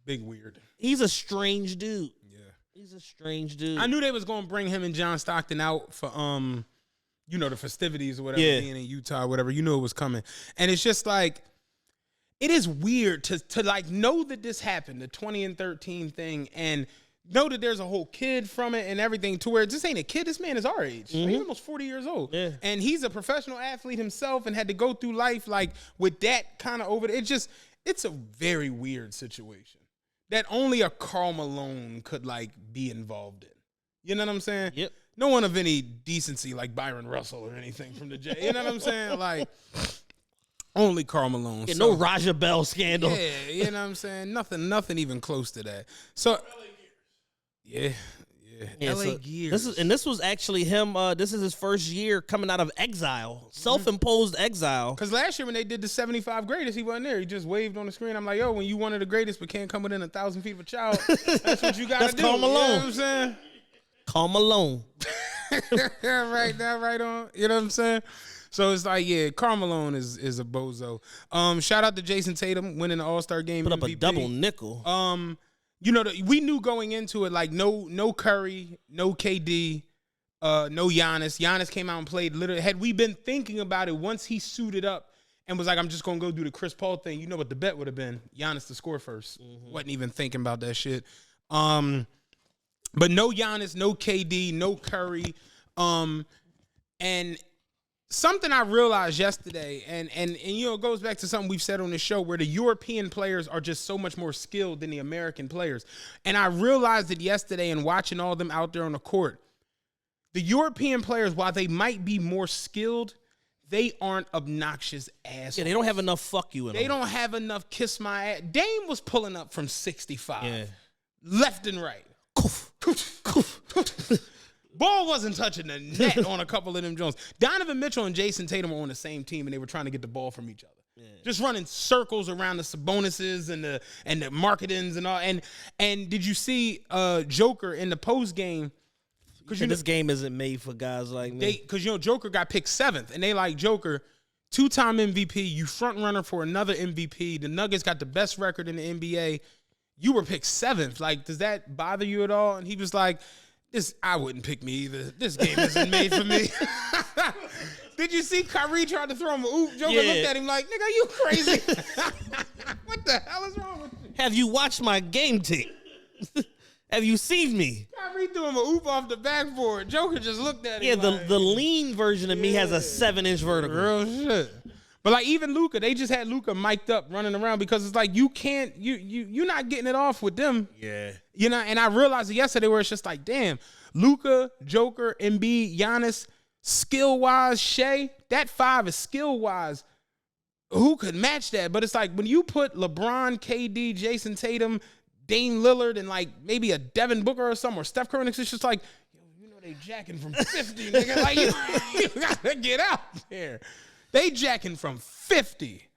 Big weird. He's a strange dude. Yeah. He's a strange dude. I knew they was gonna bring him and John Stockton out for the festivities or whatever, being in Utah or whatever. You knew it was coming. And it's just like, it is weird to like know that this happened, the 20 and 13 thing, and know that there's a whole kid from it and everything, to where this ain't a kid. This man is our age. Like, he's almost 40 years old. Yeah. And he's a professional athlete himself and had to go through life like with that kind of over. It's a very weird situation that only a Karl Malone could like be involved in. You know what I'm saying? Yep. No one of any decency like Byron Russell or anything from the J. You know what I'm saying? Like, only Karl Malone. Yeah, no Raja Bell scandal. Yeah, you know what I'm saying? Nothing even close to that. So, yeah. Yeah, LA so Gears. This was actually him. This is his first year coming out of exile, self-imposed exile. Because last year when they did the 75 greatest, he wasn't there. He just waved on the screen. I'm like, yo, when you one of the greatest but can't come within 1,000 feet of a child, that's what you got to That's do. Karl Malone. You know what I'm saying? Karl Malone. Right now, right on. You know what I'm saying? So it's like, yeah, Karl Malone is a bozo. Shout out to Jason Tatum winning the All-Star game. Put up MVP. a double nickel. We knew going into it, like, no Curry, no KD, no Giannis. Giannis came out and played literally. Had we been thinking about it once he suited up and was like, I'm just going to go do the Chris Paul thing, you know what the bet would have been? Giannis to score first. Wasn't even thinking about that shit. But no Giannis, no KD, no Curry. And something I realized yesterday, and it goes back to something we've said on the show, where the European players are just so much more skilled than the American players. And I realized it yesterday in watching all of them out there on the court. The European players, while they might be more skilled, they aren't obnoxious assholes. Yeah, they don't have enough fuck you in them. They don't have enough kiss my ass. Dame was pulling up from 65. Yeah. Left and right. Ball wasn't touching the net on a couple of them Jones. Donovan Mitchell and Jason Tatum were on the same team, and they were trying to get the ball from each other. Yeah. Just running circles around the Sabonises and the marketings and all. And did you see Joker in the post game? Because this game isn't made for guys like me. Because Joker got picked 7th, and they like, Joker, 2-time MVP, you front runner for another MVP. The Nuggets got the best record in the NBA. You were picked 7th. Like, does that bother you at all? And he was like, I wouldn't pick me either. This game isn't made for me. Did you see Kyrie tried to throw him a oop? Joker looked at him like, nigga, you crazy? What the hell is wrong with you? Have you watched my game tape? Have you seen me? Kyrie threw him a oop off the backboard. Joker just looked at him. Yeah, like, the lean version of me has a 7-inch vertical. real shit. But like even Luka, they just had Luka mic'd up running around because it's like you're not getting it off with them. Yeah. You know, and I realized it yesterday where it's just like, damn, Luka, Joker, Embiid, Giannis, skill-wise, Shea, that 5 is skill-wise. Who could match that? But it's like when you put LeBron, KD, Jason Tatum, Dame Lillard, and like maybe a Devin Booker or something, or Steph Curry, it's just like, you know they jacking from 50, nigga. Like you gotta get out there. They jacking from 50.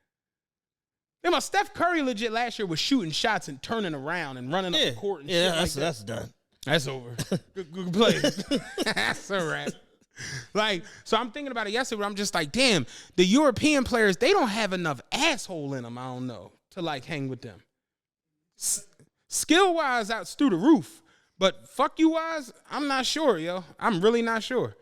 Remember, Steph Curry legit last year was shooting shots and turning around and running up the court and shit like that. That's done. That's over. Good play. That's a wrap. Like, so I'm thinking about it yesterday, where I'm just like, damn, the European players, they don't have enough asshole in them, I don't know, to like hang with them. Skill-wise, out through the roof. But fuck you wise, I'm not sure, yo. I'm really not sure.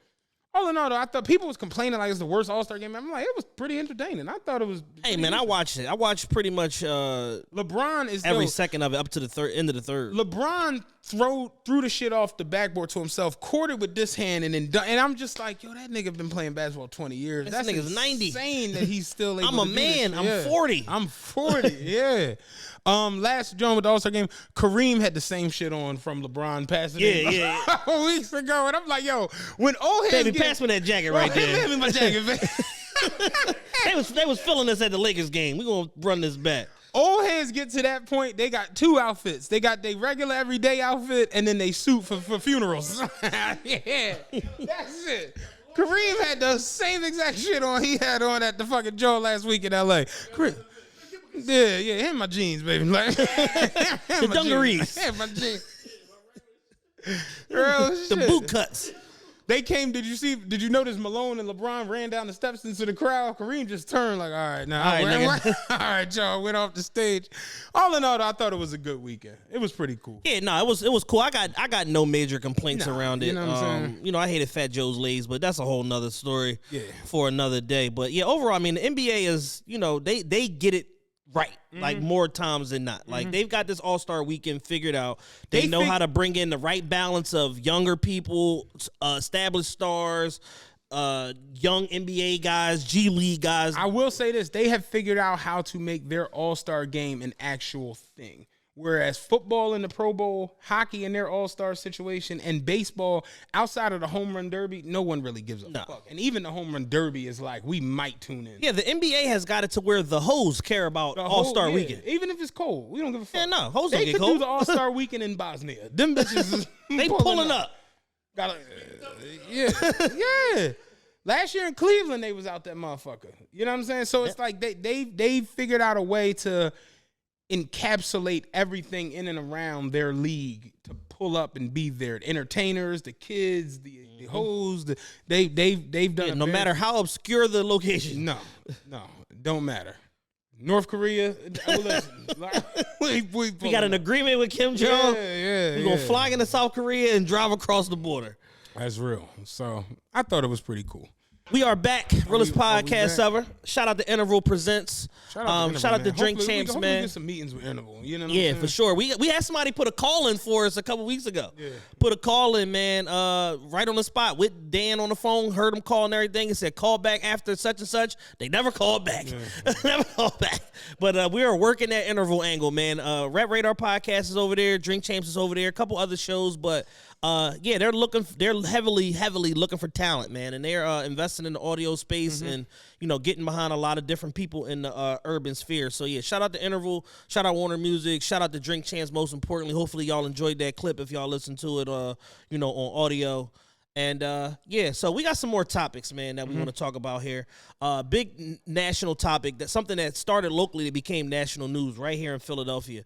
All in all, though, I thought people was complaining like it's the worst All-Star game. I'm like, it was pretty entertaining. I thought it was. Hey man, I watched it. I watched pretty much LeBron is every second of it up to the end of the third. LeBron threw the shit off the backboard to himself, courted with this hand, and then and I'm just like, yo, that nigga been playing basketball 20 years. This That's nigga's 90. Insane that he's still able I'm to a do man. this. I'm Yeah. 40. I'm 40. Yeah. Last joint with the All-Star game, Kareem had the same shit on from LeBron passing it Yeah. a couple weeks ago, and I'm like, yo, when old heads Baby, get, pass me that jacket right there. Hand me my jacket, man. They was feeling this at the Lakers game. We gonna run this back. Old heads get to that point, they got two outfits. They got their regular everyday outfit, and then they suit for funerals. Yeah, that's it. Kareem had the same exact shit on he had on at the fucking Joe last week in L.A. Kareem. Yeah, him my jeans, baby. Like, The dungarees. Him my jeans. Real The shit. boot cuts. They came. Did you notice Malone and LeBron ran down the steps into the crowd? Kareem just turned like, all right, now, All right, nigga. all right, y'all, went off the stage. All in all, I thought it was a good weekend. It was pretty cool. Yeah, no, it was cool. I got no major complaints around it. You know what I'm saying? I hated Fat Joe's lays, but that's a whole nother story Yeah. for another day. But yeah, overall, I mean, the NBA is, they get it right, like more times than not. Like they've got this All-Star weekend figured out. They know how to bring in the right balance of younger people, established stars, young NBA guys, G League guys. I will say this: they have figured out how to make their All-Star game an actual thing. Whereas football in the Pro Bowl, hockey in their All-Star situation, and baseball outside of the home run derby, no one really gives a fuck. And even the home run derby is like, we might tune in. Yeah, the NBA has got it to where the hoes care about All-Star weekend. Even if it's cold, we don't give a fuck. Yeah, no, hoes they don't get could cold. do the All-Star weekend in Bosnia. Them bitches is They pulling up. Yeah. Last year in Cleveland, they was out that motherfucker. You know what I'm saying? So it's like they figured out a way to encapsulate everything in and around their league to pull up and be there. The entertainers, the kids, the hoes, they've done Yeah, no matter how obscure the location. No, don't matter. North Korea, listen, we got an agreement with Kim Jong. Yeah. We're gonna fly into South Korea and drive across the border. That's real. So I thought it was pretty cool. We are back. Realest podcast back? ever. Shout out to Interval Presents. Shout out to Drink Champs, hopefully man. We get some meetings with Interval. You know what I'm Yeah, saying? for sure. We had somebody put a call in for us a couple weeks ago. Yeah. Put a call in, man, right on the spot with Dan on the phone, heard him call and everything, and said, call back after such and such. They never called back. Yeah. Never called back. But we are working that Interval angle, man. Rap Radar Podcast is over there. Drink Champs is over there. A couple other shows, but yeah, they're heavily looking for talent, man, and they're investing in the audio space and getting behind a lot of different people in the urban sphere. So yeah, shout out to Interval, shout out Warner Music, shout out to Drink Champs. Most importantly, hopefully y'all enjoyed that clip if y'all listen to it, on audio. And yeah, so we got some more topics, man, that we want to talk about here. Big national topic, that's something that started locally that became national news right here in Philadelphia.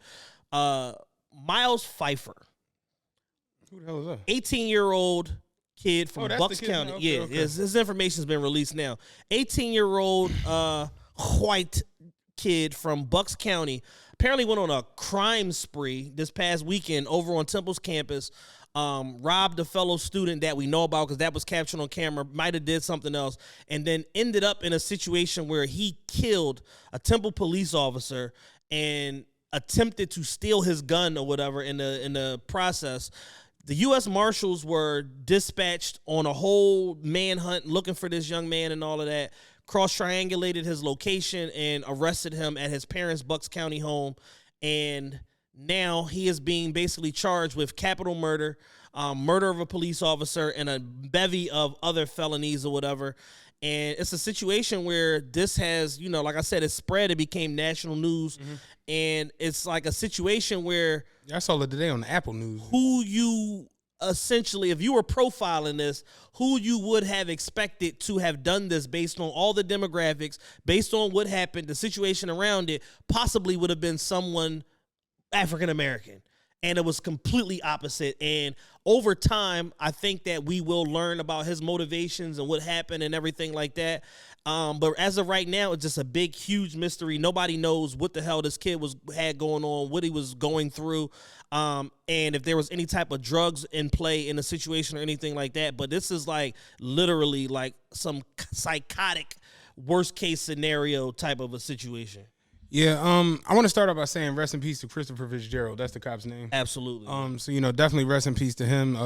Miles Pfeiffer. Who the hell is that? 18-year-old kid from that's Bucks the kid? County. Okay, Yeah, okay. his information's been released now. 18-year-old white kid from Bucks County apparently went on a crime spree this past weekend over on Temple's campus. Robbed a fellow student that we know about because that was captured on camera, might have did something else, and then ended up in a situation where he killed a Temple police officer and attempted to steal his gun or whatever in the process. The U.S. Marshals were dispatched on a whole manhunt looking for this young man and all of that, cross-triangulated his location and arrested him at his parents' Bucks County home. And now he is being basically charged with capital murder, murder of a police officer, and a bevy of other felonies or whatever. And it's a situation where this has, like I said, it spread. It became national news. And it's like a situation where I saw it today on the Apple News. who you essentially, if you were profiling this, who you would have expected to have done this based on all the demographics, based on what happened, the situation around it, possibly would have been someone African-American. and it was completely opposite. And over time, I think that we will learn about his motivations and what happened and everything like that. But as of right now, it's just a big, huge mystery. Nobody knows what the hell this kid had going on, what he was going through, and if there was any type of drugs in play in the situation or anything like that. But this is like literally like some psychotic worst case scenario type of a situation. Yeah, I want to start off by saying rest in peace to Christopher Fitzgerald. That's the cop's name. Absolutely. So definitely rest in peace to him.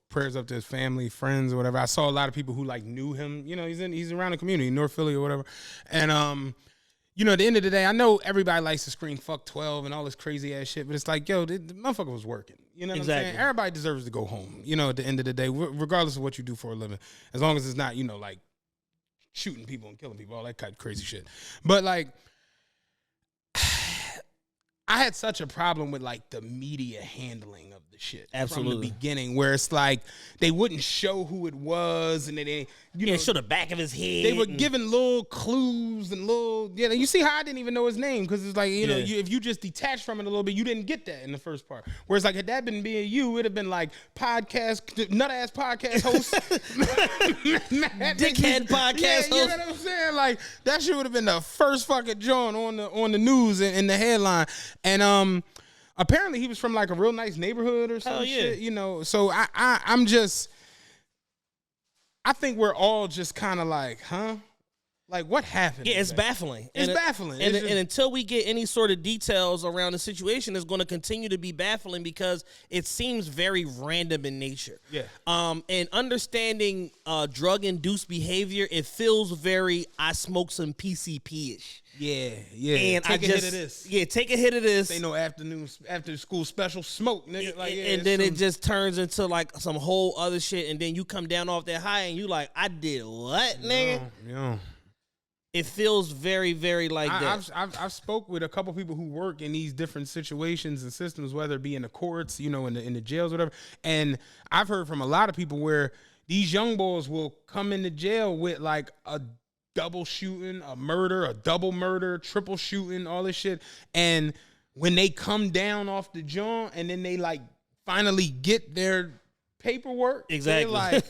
Prayers up to his family, friends, or whatever. I saw a lot of people who like knew him. He's around the community, North Philly or whatever. And at the end of the day, I know everybody likes to scream "fuck 12" and all this crazy ass shit, but it's like, the motherfucker was working. You know what I'm saying? Everybody deserves to go home. At the end of the day, regardless of what you do for a living, as long as it's not like shooting people and killing people, all that kind of crazy shit. But like, I had such a problem with like the media handling of the shit. Absolutely. From the beginning, where it's like they wouldn't show who it was, and they show the back of his head. They were giving little clues and you see how I didn't even know his name, because it's like if you just detach from it a little bit, you didn't get that in the first part. Whereas like had that been being you, it'd have been like nut ass podcast host, dickhead podcast host. You know what I'm saying? Like that shit would have been the first fucking joint on the news in the headline. And apparently he was from like a real nice neighborhood or some shit, So I think we're all just kind of like, huh? Like, what happened? Yeah, it's baffling. It's baffling. And until we get any sort of details around the situation, it's going to continue to be baffling because it seems very random in nature. Yeah. And understanding drug-induced behavior, it feels very, I smoke some PCP-ish. Yeah. And take a hit of this. Yeah, take a hit of this. Ain't no after school special smoke, nigga. Like, and then it just turns into like some whole other shit, and then you come down off that high and you like, I did what, nigga? Yeah. It feels very, very like that. I've spoke with a couple people who work in these different situations and systems, whether it be in the courts, in the jails, whatever. And I've heard from a lot of people where these young boys will come into jail with like a double shooting, a murder, a double murder, triple shooting, all this shit. And when they come down off the joint and then they like finally get their paperwork, exactly. They're like,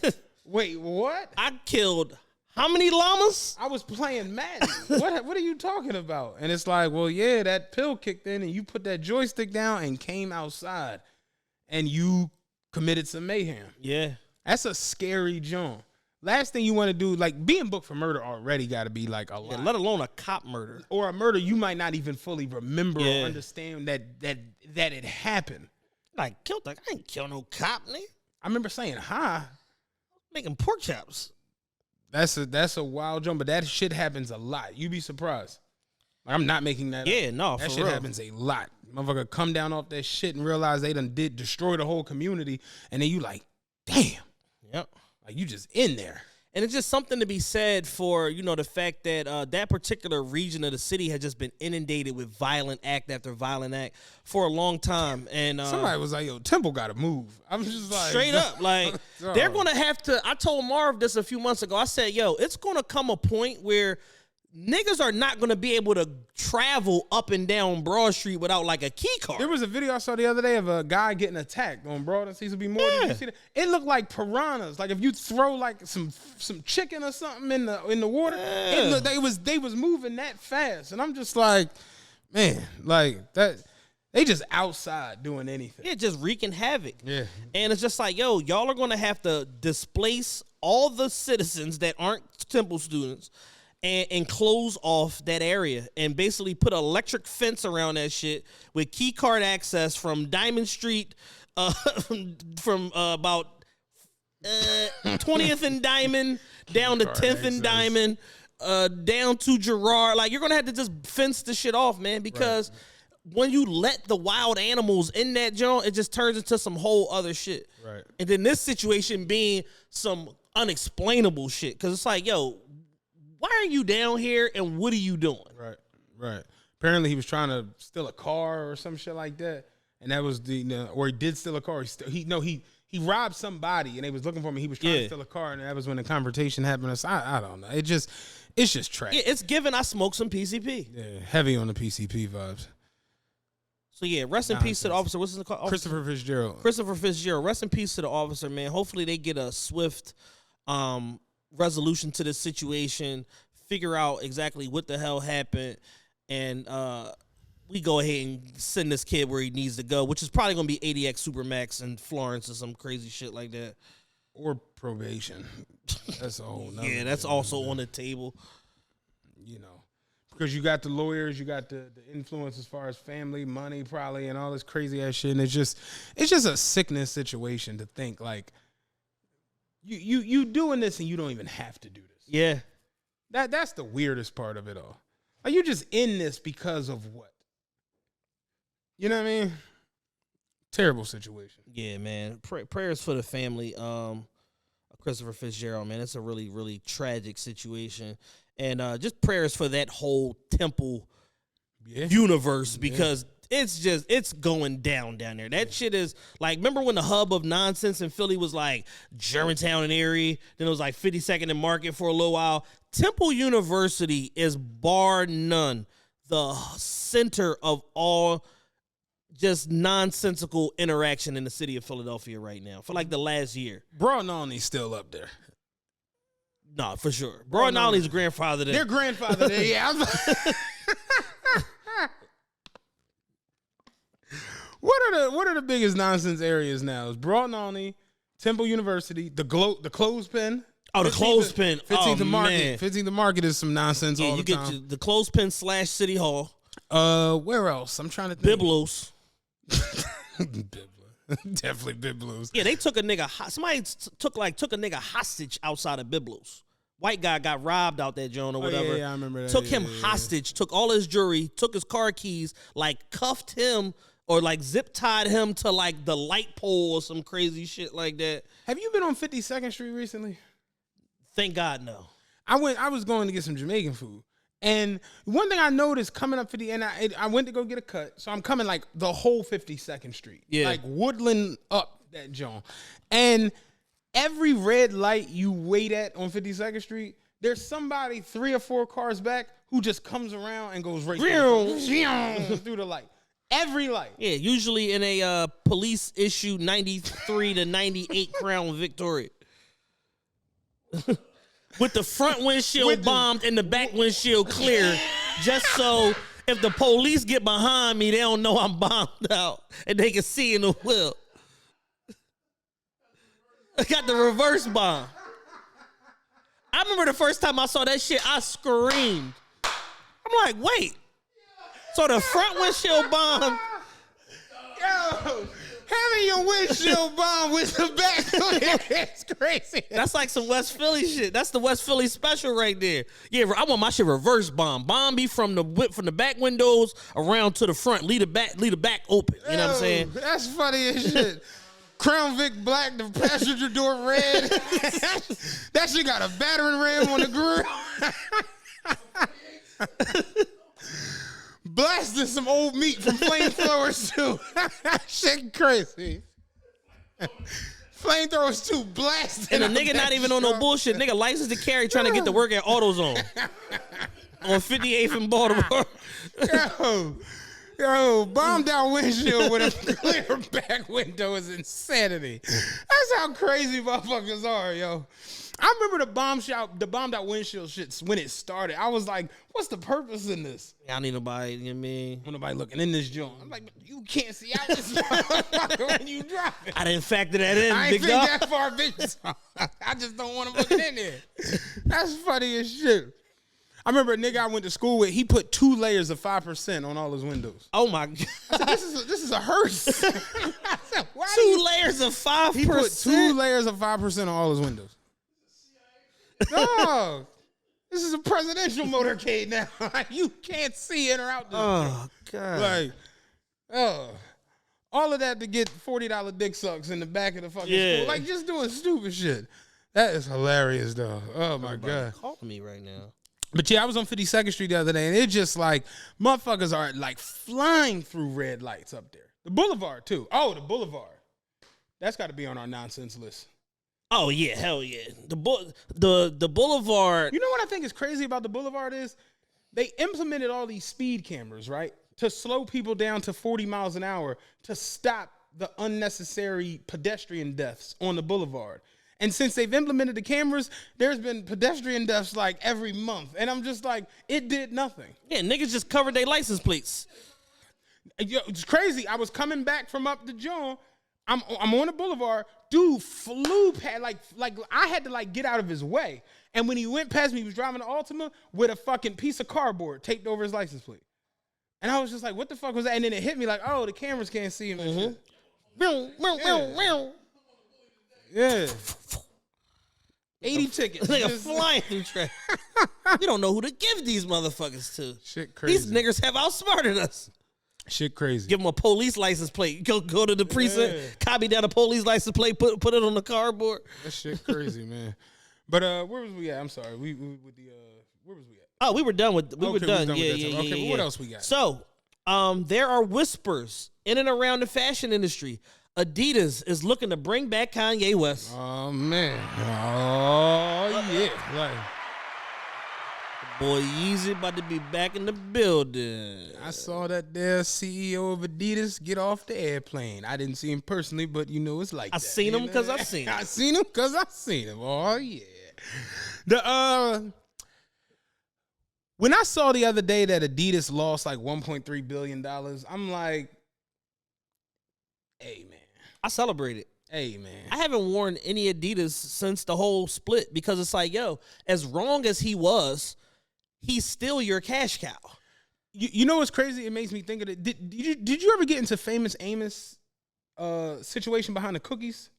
wait, what? I killed how many llamas? I was playing Madden. What are you talking about? And it's like, well, yeah, that pill kicked in and you put that joystick down and came outside and you committed some mayhem. Yeah. That's a scary joint. Last thing you want to do, like being booked for murder already got to be like a lot. Let alone a cop murder. Or a murder you might not even fully remember or understand that it happened. Like, I ain't kill no cop, nigga. I remember saying, making pork chops. That's a wild jump, but that shit happens a lot. You'd be surprised. Like, I'm not making that up. No, that for shit real. happens a lot. Motherfucker come down off that shit and realize they destroy the whole community, and then you like, damn. Yep. Like you just in there. And it's just something to be said for, the fact that that particular region of the city has just been inundated with violent act after violent act for a long time. And somebody was like, yo, Temple got to move. I'm just like. Straight up. Like, they're going to have to. I told Marv this a few months ago. I said, yo, it's going to come a point where niggas are not going to be able to travel up and down Broad Street without like a key card. There was a video I saw the other day of a guy getting attacked on Broad and Cecil B. Morgan. Did you see that? It looked like piranhas. Like if you throw like some chicken or something in the water, it looked, they was moving that fast. And I'm just like, man, like that. They just outside doing anything. Yeah, just wreaking havoc. Yeah. And it's just like, yo, y'all are going to have to displace all the citizens that aren't Temple students and close off that area and basically put an electric fence around that shit with key card access from Diamond Street, from about 20th and Diamond down to 10th and Diamond, down to Girard. Like, you're going to have to just fence the shit off, man, because when you let the wild animals in that joint, it just turns into some whole other shit. Right. And then this situation being some unexplainable shit, because it's like, yo, why are you down here and what are you doing? Right. Apparently he was trying to steal a car or some shit like that, and that was or he did steal a car. He robbed somebody and they was looking for him. He was trying to steal a car, and that was when the confrontation happened. So I don't know. It's just trash. Yeah, it's given I smoke some PCP. Yeah, heavy on the PCP vibes. So yeah, rest in peace to the officer. What's his called? Christopher Fitzgerald. Christopher Fitzgerald. Rest in peace to the officer, man. Hopefully they get a swift resolution to this situation, figure out exactly what the hell happened, and we go ahead and send this kid where he needs to go, which is probably going to be ADX Supermax in Florence or some crazy shit like that. Or probation. That's a whole nother Yeah, that's thing, also on the table. You know, because you got the lawyers, you got the influence as far as family, money probably, and all this crazy ass shit. And it's just a sickness situation to think like you doing this and you don't even have to do this. Yeah. That's the weirdest part of it all. Like you just in this because of what? You know what I mean? Terrible situation. Yeah, man. Prayers for the family. Christopher Fitzgerald, man. It's a really, really tragic situation. And just prayers for that whole Temple universe because it's going down there. That shit is like, remember when the hub of nonsense in Philly was like Germantown and Erie? Then it was like 52nd and Market for a little while. Temple University is bar none the center of all just nonsensical interaction in the city of Philadelphia right now for like the last year. Broadnolny's still up there. No, for sure. Broadnolny's grandfather there. Their grandfather there, yeah. What are the biggest nonsense areas now? Is Broadnolny, Temple University, the Clothespin. Oh, the Clothespin. 15th and Market. Man. 15th and Market is some nonsense all the time. You get the Clothespin / City Hall. Where else? I'm trying to think. Biblos. Definitely Biblos. Yeah, they took a nigga. Somebody took a nigga hostage outside of Biblos. White guy got robbed out that joint or whatever. Yeah, I remember that. Took him hostage. Took all his jewelry. Took his car keys. Like cuffed him or like zip tied him to like the light pole or some crazy shit like that. Have you been on 52nd Street recently? Thank God, no. I was going to get some Jamaican food. And one thing I noticed coming up 50, and I went to go get a cut, so I'm coming like the whole 52nd Street. Yeah. Like Woodland up that joint. And every red light you wait at on 52nd Street, there's somebody 3 or 4 cars back who just comes around and goes right through the light. Every light. Yeah, usually in a police issue 93 to 98 Crown Victoria. With the front windshield bombed and the back windshield clear, just so if the police get behind me, they don't know I'm bombed out and they can see in the wheel. I got the reverse bomb. I remember the first time I saw that shit, I screamed. I'm like, wait. So the front windshield bomb. Yo, having your windshield bomb with the back, it's crazy. That's like some West Philly shit. That's the West Philly special right there. Yeah, I want my shit reverse bomb. Bomb be from the back windows around to the front. Leave the back open. You know what I'm saying? That's funny as shit. Crown Vic black, the passenger door red. That shit got a battering ram on the grill. Blasting some old meat from flamethrowers too. Shit crazy. Flamethrowers too, blasting. And the nigga not even on no bullshit. Nigga license to carry trying to get to work at AutoZone. On 58th in Baltimore. Yo, bombed out windshield with a clear back window is insanity. That's how crazy motherfuckers are, yo. I remember the bombed out windshield shit when it started. I was like, what's the purpose in this? I don't need nobody, you know what I mean? Nobody looking in this joint. I'm like, you can't see out this motherfucker when you drop it. I didn't factor that in, I ain't big think dog. that far, bitch. I just don't want him looking in there. That's funny as shit. I remember a nigga I went to school with, he put 2 layers of 5% on all his windows. Oh my God. I said, this is a hearse. I said, why 2 layers of 5%? He put 2 layers of 5% on all his windows. Dog, this is a presidential motorcade now. You can't see in or out. Oh, God. Like, all of that to get $40 dick sucks in the back of the fucking school. Like, just doing stupid shit. That is hilarious, though. Oh, my God. Calling me right now. But yeah, I was on 52nd Street the other day, and it's just like, motherfuckers are like flying through red lights up there. The Boulevard, too. Oh, the Boulevard. That's got to be on our nonsense list. Oh, yeah, hell yeah. The Boulevard. You know what I think is crazy about the Boulevard is they implemented all these speed cameras, right? to slow people down to 40 miles an hour to stop the unnecessary pedestrian deaths on the boulevard. And since they've implemented the cameras, there's been pedestrian deaths like every month. And I'm just like, it did nothing. Yeah, niggas just covered their license plates. Yo, it's crazy. I was coming back from up the John. I'm on the boulevard. Dude flew past, like I had to like get out of his way. And when he went past me, he was driving an Altima with a fucking piece of cardboard taped over his license plate. And I was just like, what the fuck was that? And then it hit me like, oh, the cameras can't see him. Yeah. 80 tickets. Nigga flying through trash. We don't know who to give these motherfuckers to. Shit crazy. These niggas have outsmarted us. Shit crazy. Give them a police license plate. Go to the precinct, copy down a police license plate, put it on the cardboard. That shit crazy, man. But where was we at? I'm sorry. We with the where was we at? Oh, we were done with. We were done. With Yeah, that yeah, time. Okay, yeah. but what else we got? So, there are whispers in and around the fashion industry. Adidas is looking to bring back Kanye West. Oh man. Oh yeah. Like, boy Yeezy about to be back in the building. I saw that there CEO of Adidas get off the airplane. I didn't see him personally, but you know it's like I that, seen him you because know? I seen him. I seen him because I seen him. Oh yeah. The when I saw the other day that Adidas lost like $1.3 billion, I'm like, hey man. I celebrated. Hey man. I haven't worn any Adidas since the whole split because it's like, yo, as wrong as he was, he's still your cash cow. You know what's crazy? It makes me think of it. Did you ever get into Famous Amos situation behind the cookies?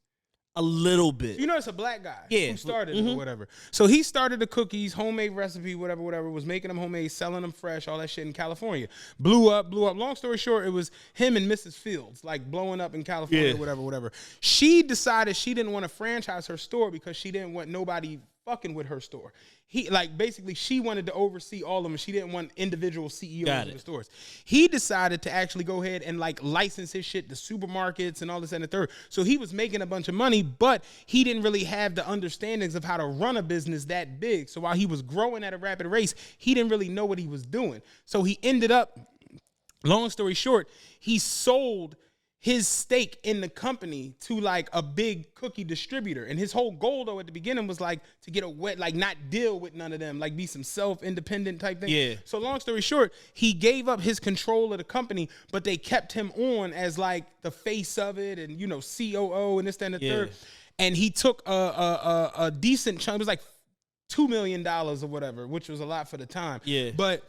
A little bit. You know, it's a black guy who started it or whatever. So he started the cookies, homemade recipe, whatever, was making them homemade, selling them fresh, all that shit in California. Blew up. Long story short, it was him and Mrs. Fields, like blowing up in California, whatever. She decided she didn't want to franchise her store because she didn't want nobody fucking with her store. Basically, she wanted to oversee all of them. She didn't want individual CEOs of the stores. He decided to actually go ahead and like license his shit to supermarkets and all this and the third. So he was making a bunch of money, but he didn't really have the understandings of how to run a business that big. So while he was growing at a rapid rate, he didn't really know what he was doing. So he ended up, long story short, he sold his stake in the company to like a big cookie distributor. And his whole goal though at the beginning was like to get like not deal with none of them, like be some self-independent type thing. Yeah. So long story short, he gave up his control of the company, but they kept him on as like the face of it and, you know, COO and this, that, and the third. And he took a decent chunk. It was like $2 million or whatever, which was a lot for the time. Yeah. But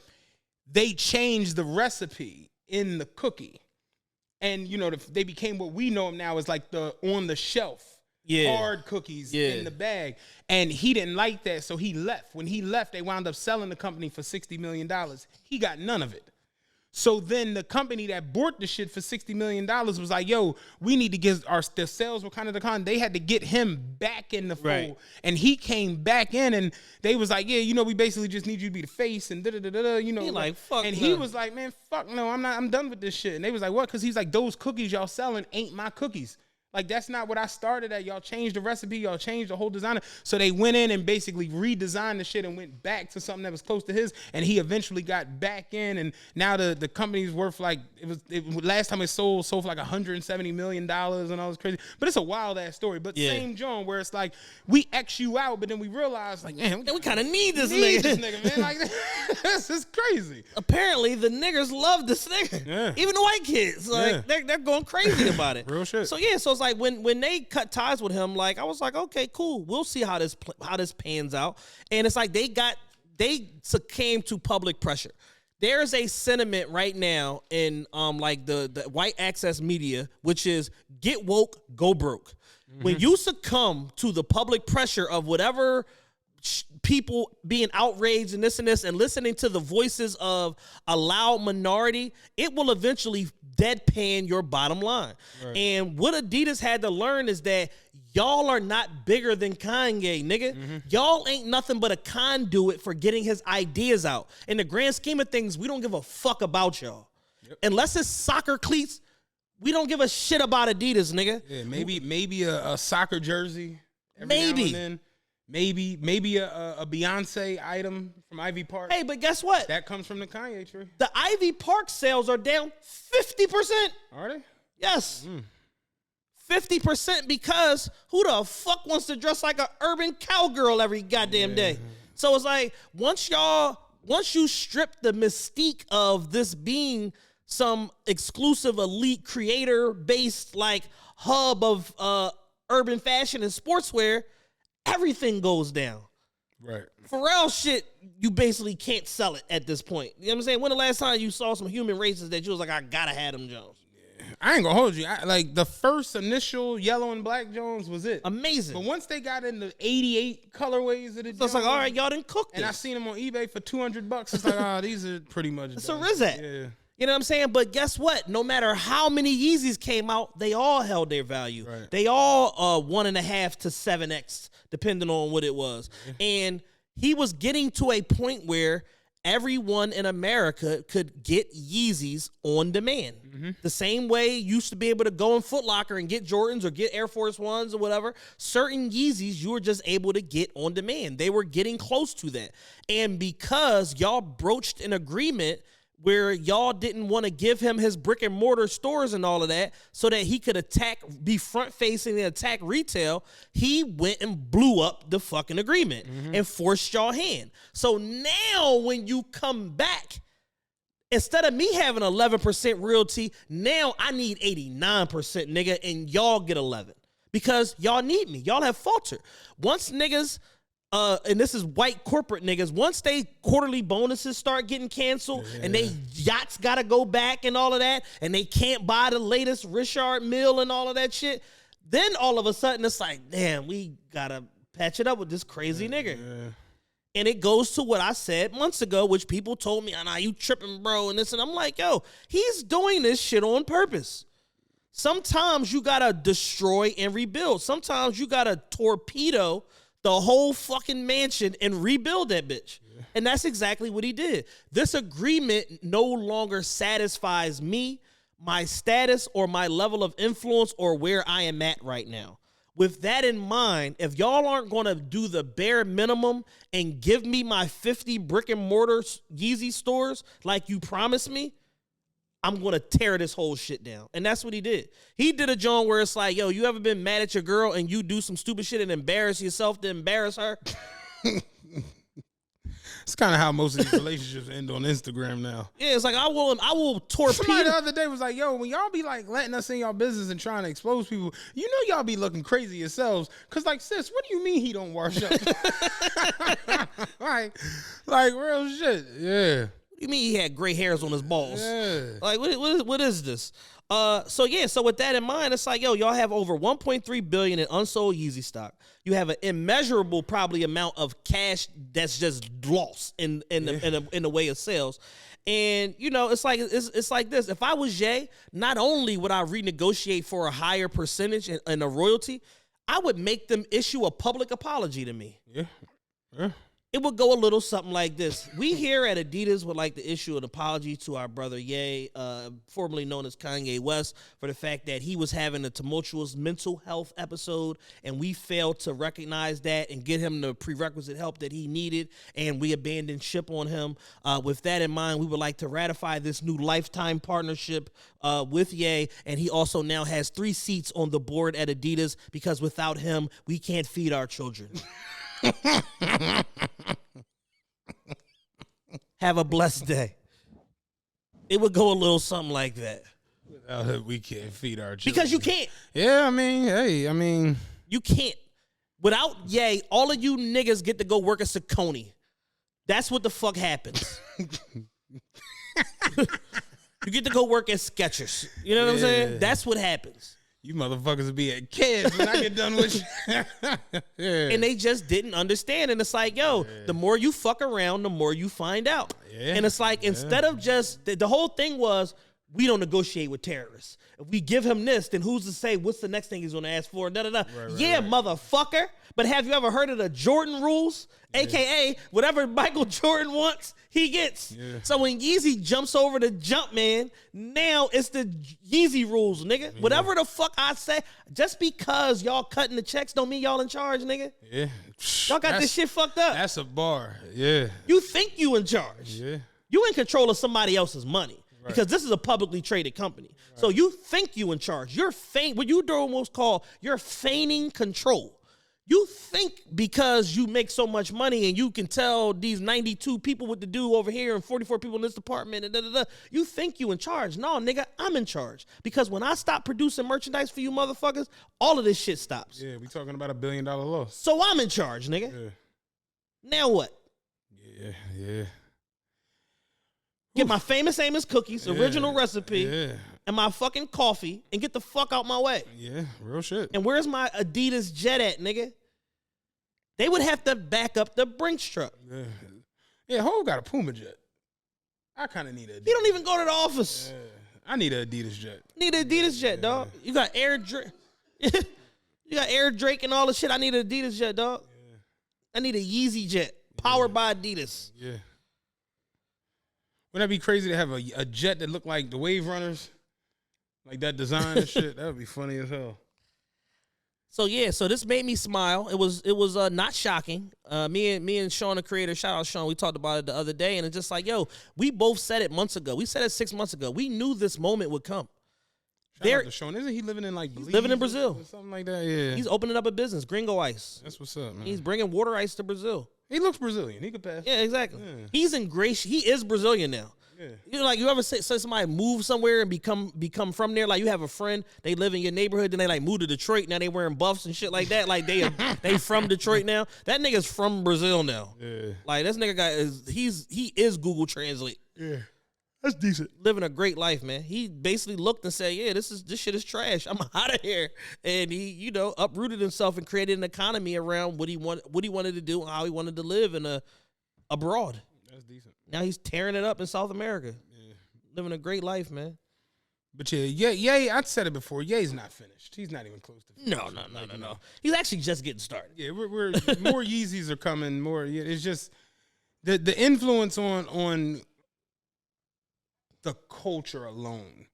they changed the recipe in the cookie. And, you know, they became what we know them now as like the on the shelf hard cookies in the bag. And he didn't like that, so he left. When he left, they wound up selling the company for $60 million. He got none of it. So then the company that bought the shit for $60 million was like, yo, we need to get the sales were kind of declining. They had to get him back in the fold. Right. And he came back in and they was like, yeah, you know, we basically just need you to be the face and da-da-da-da-da, you know. He like, fuck and no. he was like, man, fuck no, I'm done with this shit. And they was like, what? Because he's like, those cookies y'all selling ain't my cookies. Like, that's not what I started at. Y'all changed the recipe. Y'all changed the whole design. So they went in and basically redesigned the shit and went back to something that was close to his. And he eventually got back in. And now the company's worth like, last time it sold for like $170 million and all this crazy. But it's a wild ass story. But same John where it's like, we X you out, but then we realize like, man, we kind of need this nigga, man. Like, this is crazy. Apparently the niggers love this nigga. Yeah. Even the white kids. Like, they're going crazy about it. Real shit. So yeah, so it's like when they cut ties with him, like I was like, okay, cool. We'll see how this pans out. And it's like they succumbed to public pressure. There is a sentiment right now in like the white access media, which is get woke, go broke. Mm-hmm. When you succumb to the public pressure of whatever people being outraged and this and listening to the voices of a loud minority, it will eventually deadpan your bottom line. Right. And what Adidas had to learn is that y'all are not bigger than Kanye, nigga. Mm-hmm. Y'all ain't nothing but a conduit for getting his ideas out. In the grand scheme of things, we don't give a fuck about y'all. Yep. Unless it's soccer cleats, we don't give a shit about Adidas, nigga. Yeah, maybe a soccer jersey. Every now and then. maybe a Beyonce item from Ivy Park. Hey, but guess what? That comes from the Kanye tree. The Ivy Park sales are down 50%. Are they? Yes. 50% because who the fuck wants to dress like an urban cowgirl every goddamn day? So it's like, once you strip the mystique of this being some exclusive elite creator-based like hub of urban fashion and sportswear, everything goes down. Right. Pharrell shit, you basically can't sell it at this point. You know what I'm saying? When the last time you saw some human races that you was like, I gotta have them Jones? I ain't gonna hold you. Like the first initial yellow and black Jones was it. Amazing. But once they got into 88 colorways of the So it's like, all right, y'all didn't cook this. And I seen them on eBay for $200. It's like, these are pretty much It's done. a Rizat. Yeah. You know what I'm saying? But guess what? No matter how many Yeezys came out, they all held their value. Right. They all 1.5 to 7x, depending on what it was. And he was getting to a point where everyone in America could get Yeezys on demand. The same way you used to be able to go in Foot Locker and get Jordans or get Air Force Ones or whatever. Certain Yeezys you were just able to get on demand. They were getting close to that. And because y'all broached an agreement where y'all didn't want to give him his brick and mortar stores and all of that so that he could be front facing and attack retail, he went and blew up the fucking agreement and forced y'all hand. So now when you come back, instead of me having 11% royalty, now I need 89%, nigga, and y'all get 11 because y'all need me. Y'all have faltered. Once niggas, and this is white corporate niggas, once they quarterly bonuses start getting canceled and they yachts got to go back and all of that, and they can't buy the latest Richard Mille and all of that shit, then all of a sudden it's like, damn, we got to patch it up with this crazy nigga. Yeah. And it goes to what I said months ago, which people told me, nah, you tripping, bro, and this. And I'm like, yo, he's doing this shit on purpose. Sometimes you got to destroy and rebuild. Sometimes you got to torpedo the whole fucking mansion and rebuild that bitch. Yeah. And that's exactly what he did. This agreement no longer satisfies me, my status, or my level of influence, or where I am at right now. With that in mind, if y'all aren't going to do the bare minimum and give me my 50 brick and mortar Yeezy stores like you promised me, I'm going to tear this whole shit down. And that's what he did. He did a joint where it's like, yo, you ever been mad at your girl and you do some stupid shit and embarrass yourself to embarrass her? It's kind of how most of these relationships end on Instagram now. Yeah, it's like I will torpedo. Somebody the other day was like, yo, when y'all be like letting us in y'all business and trying to expose people, you know y'all be looking crazy yourselves. Cause like, sis, what do you mean he don't wash up? like real shit. Yeah. What do you mean he had gray hairs on his balls? Yeah. Like what is this? So with that in mind, it's like, yo, y'all have over 1.3 billion in unsold Yeezy stock. You have an immeasurable probably amount of cash that's just lost in the way of sales. And you know, it's like this. If I was Ye, not only would I renegotiate for a higher percentage and a royalty, I would make them issue a public apology to me. Yeah. It would go a little something like this. We here at Adidas would like to issue an apology to our brother Ye, formerly known as Kanye West, for the fact that he was having a tumultuous mental health episode, and we failed to recognize that and get him the prerequisite help that he needed, and we abandoned ship on him. With that in mind, we would like to ratify this new lifetime partnership with Ye, and he also now has 3 seats on the board at Adidas because without him, we can't feed our children. Have a blessed day. It would go a little something like that. Without him, we can't feed our children. Because you can't. Yeah, I mean. You can't. Without Ye, all of you niggas get to go work at Saucony. That's what the fuck happens. You get to go work at Skechers. You know what I'm saying? That's what happens. You motherfuckers will be at kids when I get done with you. Yeah. And they just didn't understand. And it's like, yo, the more you fuck around, the more you find out. Yeah. And it's like, instead of just, the whole thing was, we don't negotiate with terrorists. If we give him this, then who's to say what's the next thing he's going to ask for? Motherfucker. But have you ever heard of the Jordan rules? AKA, whatever Michael Jordan wants, he gets. Yeah. So when Yeezy jumps over the jump, man, now it's the Yeezy rules, nigga. Yeah. Whatever the fuck I say, just because y'all cutting the checks don't mean y'all in charge, nigga. Yeah. Y'all got this shit fucked up. That's a bar. Yeah. You think you in charge. Yeah. You in control of somebody else's money. Right. Because this is a publicly traded company. Right. So you think you in charge. What you do what's called, you're feigning control. You think because you make so much money and you can tell these 92 people what to do over here and 44 people in this department and you think you in charge. No, nigga, I'm in charge. Because when I stop producing merchandise for you motherfuckers, all of this shit stops. Yeah, we talking about $1 billion loss. So I'm in charge, nigga. Yeah. Now what? Yeah. Get my famous Amos cookies, original recipe, and my fucking coffee, and get the fuck out my way. Yeah, real shit. And where's my Adidas jet at, nigga? They would have to back up the Brinks truck. Yeah, Ho got a Puma jet. I kind of need a Adidas. He don't even go to the office. Yeah. I need an Adidas jet. Need an Adidas jet, dog. You got Air Drake. You got Air Drake and all the shit. I need an Adidas jet, dog. Yeah. I need a Yeezy jet powered by Adidas. Yeah. Wouldn't that be crazy to have a jet that looked like the Wave Runners? Like that design and shit? That would be funny as hell. So this made me smile. It was not shocking. Me and Sean, the creator, shout out Sean, we talked about it the other day, and it's just like, yo, we both said it months ago. We said it 6 months ago. We knew this moment would come. Shout out to Sean. Isn't he living in like Belize? Living in Brazil. Or something like that, yeah. He's opening up a business, Gringo Ice. That's what's up, man. He's bringing water ice to Brazil. He looks Brazilian. He could pass. Yeah, exactly. Yeah. He is Brazilian now. Yeah. You ever say somebody move somewhere and become from there? Like you have a friend, they live in your neighborhood, then they like move to Detroit. Now they wearing buffs and shit like that. Like they from Detroit now. That nigga's from Brazil now. Yeah. Like this nigga he is Google Translate. Yeah. That's decent. Living a great life, man. He basically looked and said, yeah, this shit is trash. I'm out of here. And he, uprooted himself and created an economy around what he wanted to do and how he wanted to live abroad. That's decent. Now he's tearing it up in South America. Yeah. Living a great life, man. But yeah, I said it before. Ye's not finished. He's not even close to finished. No. He's actually just getting started. Yeah, we're more Yeezys are coming. More. Yeah, it's just the influence on the culture alone.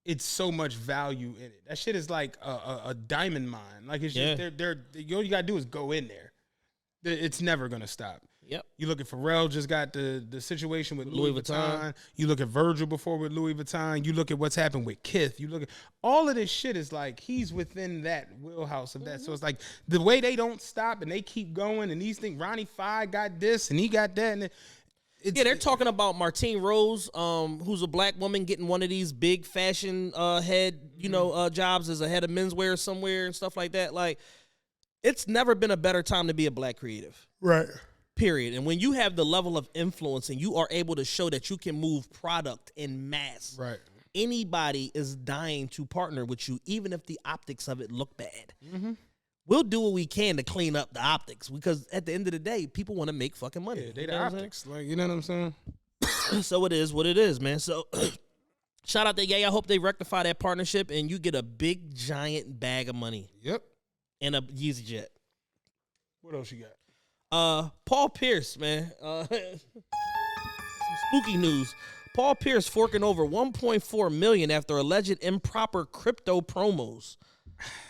It's so much value in it. That shit is like a diamond mine. Like it's just all you gotta do is go in there. It's never gonna stop. Yep. You look at Pharrell just got the situation with Louis Vuitton. You look at Virgil before with Louis Vuitton. You look at what's happened with Kith. You look at all of this shit is like he's within that wheelhouse of that. So it's like the way they don't stop and they keep going and these things. Ronnie Fieg got this and he got that. And they're talking about Martine Rose, who's a black woman getting one of these big fashion head, jobs as a head of menswear somewhere and stuff like that. Like, it's never been a better time to be a black creative. Right. Period. And when you have the level of influence and you are able to show that you can move product in mass, right? Anybody is dying to partner with you, even if the optics of it look bad. Mm-hmm. We'll do what we can to clean up the optics because at the end of the day, people want to make fucking money. Yeah, they the optics. Like, you know what I'm saying? So it is what it is, man. So shout out to Ye. I hope they rectify that partnership and you get a big, giant bag of money. Yep. And a Yeezy jet. What else you got? Paul Pierce, man. Some spooky news. Paul Pierce forking over $1.4 million after alleged improper crypto promos.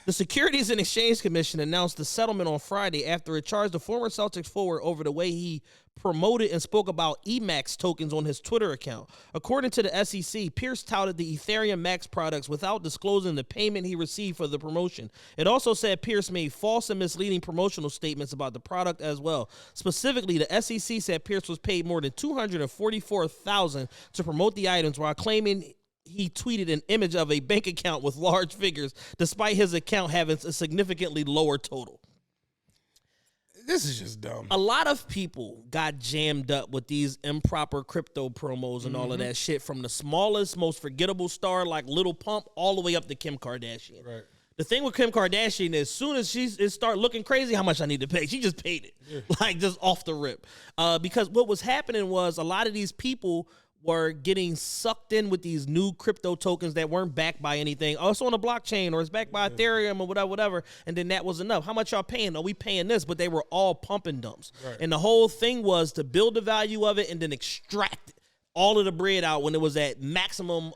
The Securities and Exchange Commission announced the settlement on Friday after it charged the former Celtics forward over the way he promoted and spoke about EMAX tokens on his Twitter account. According to the SEC, Pierce touted the Ethereum Max products without disclosing the payment he received for the promotion. It also said Pierce made false and misleading promotional statements about the product as well. Specifically, the SEC said Pierce was paid more than $244,000 to promote the items while claiming he tweeted an image of a bank account with large figures, despite his account having a significantly lower total. This is just dumb. A lot of people got jammed up with these improper crypto promos and all of that shit, from the smallest, most forgettable star like Lil Pump all the way up to Kim Kardashian. Right. The thing with Kim Kardashian is, as soon as she start looking crazy, how much I need to pay, she just paid it, like just off the rip. Because what was happening was a lot of these people were getting sucked in with these new crypto tokens that weren't backed by anything. Oh, it's on a blockchain or it's backed by Ethereum or whatever. And then that was enough. How much y'all paying? Oh, we paying this, but they were all pump and dumps. Right. And the whole thing was to build the value of it and then extract all of the bread out when it was at maximum,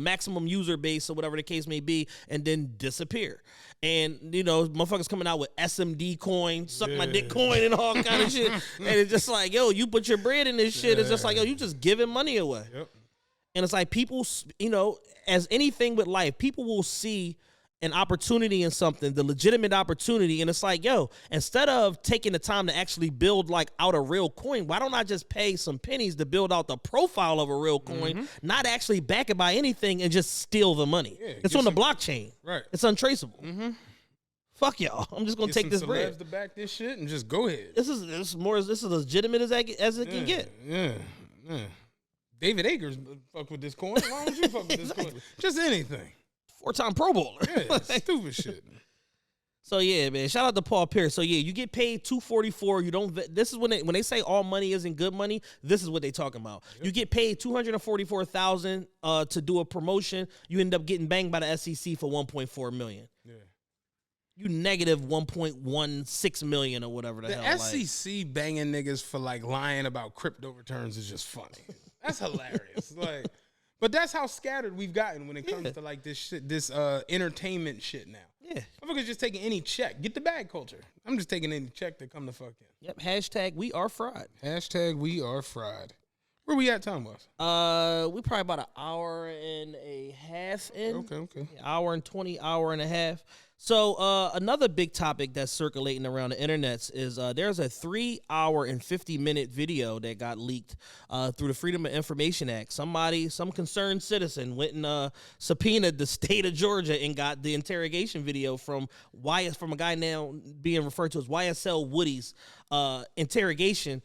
maximum user base or whatever the case may be, and then disappear. And, motherfuckers coming out with SMD coin, suck my dick coin and all kind of shit. And it's just like, yo, you put your bread in this shit. It's just like, yo, you just giving money away. Yep. And it's like people, as anything with life, people will see an opportunity in something, the legitimate opportunity. And it's like, yo, instead of taking the time to actually build like out a real coin, why don't I just pay some pennies to build out the profile of a real coin, not actually back it by anything and just steal the money? Yeah, it's on the blockchain. Right. It's untraceable. Mm-hmm. Fuck y'all. I'm just going to take this bread. To back this shit and just go ahead. This is legitimate as it can get. Yeah. David Akers fuck with this coin. Why don't you fuck with this coin? Just anything. 4-time Pro Bowler. Yeah, stupid shit. So yeah, man. Shout out to Paul Pierce. So yeah, you get paid $244. You don't. This is when they say all money isn't good money. This is what they talking about. Yep. You get paid $244,000 to do a promotion. You end up getting banged by the SEC for $1.4 million. Yeah. You negative $1.16 million or whatever the hell. The SEC banging niggas for like lying about crypto returns is just funny. That's hilarious. Like. But that's how scattered we've gotten when it comes to like this shit, this entertainment shit now. Yeah. Motherfuckers just taking any check. Get the bag culture. I'm just taking any check that come the fuck in. Yep. Hashtag we are fried. Hashtag we are fried. Where we at time-wise? We probably about an hour and a half in. Okay. Hour and 20, hour and a half. So another big topic that's circulating around the internets is there's a 3-hour and 50-minute video that got leaked through the Freedom of Information Act. Some concerned citizen went and subpoenaed the state of Georgia and got the interrogation video from a guy now being referred to as YSL Woody's interrogation.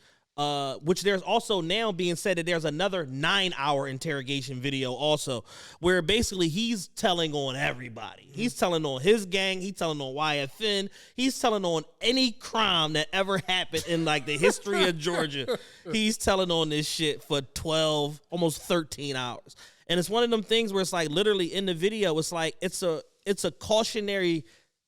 Which there's also now being said that there's another 9-hour interrogation video also, where basically he's telling on everybody. He's telling on his gang. He's telling on YFN. He's telling on any crime that ever happened in like the history of Georgia. He's telling on this shit for 12, almost 13 hours. And it's one of them things where it's like literally in the video, it's like it's a cautionary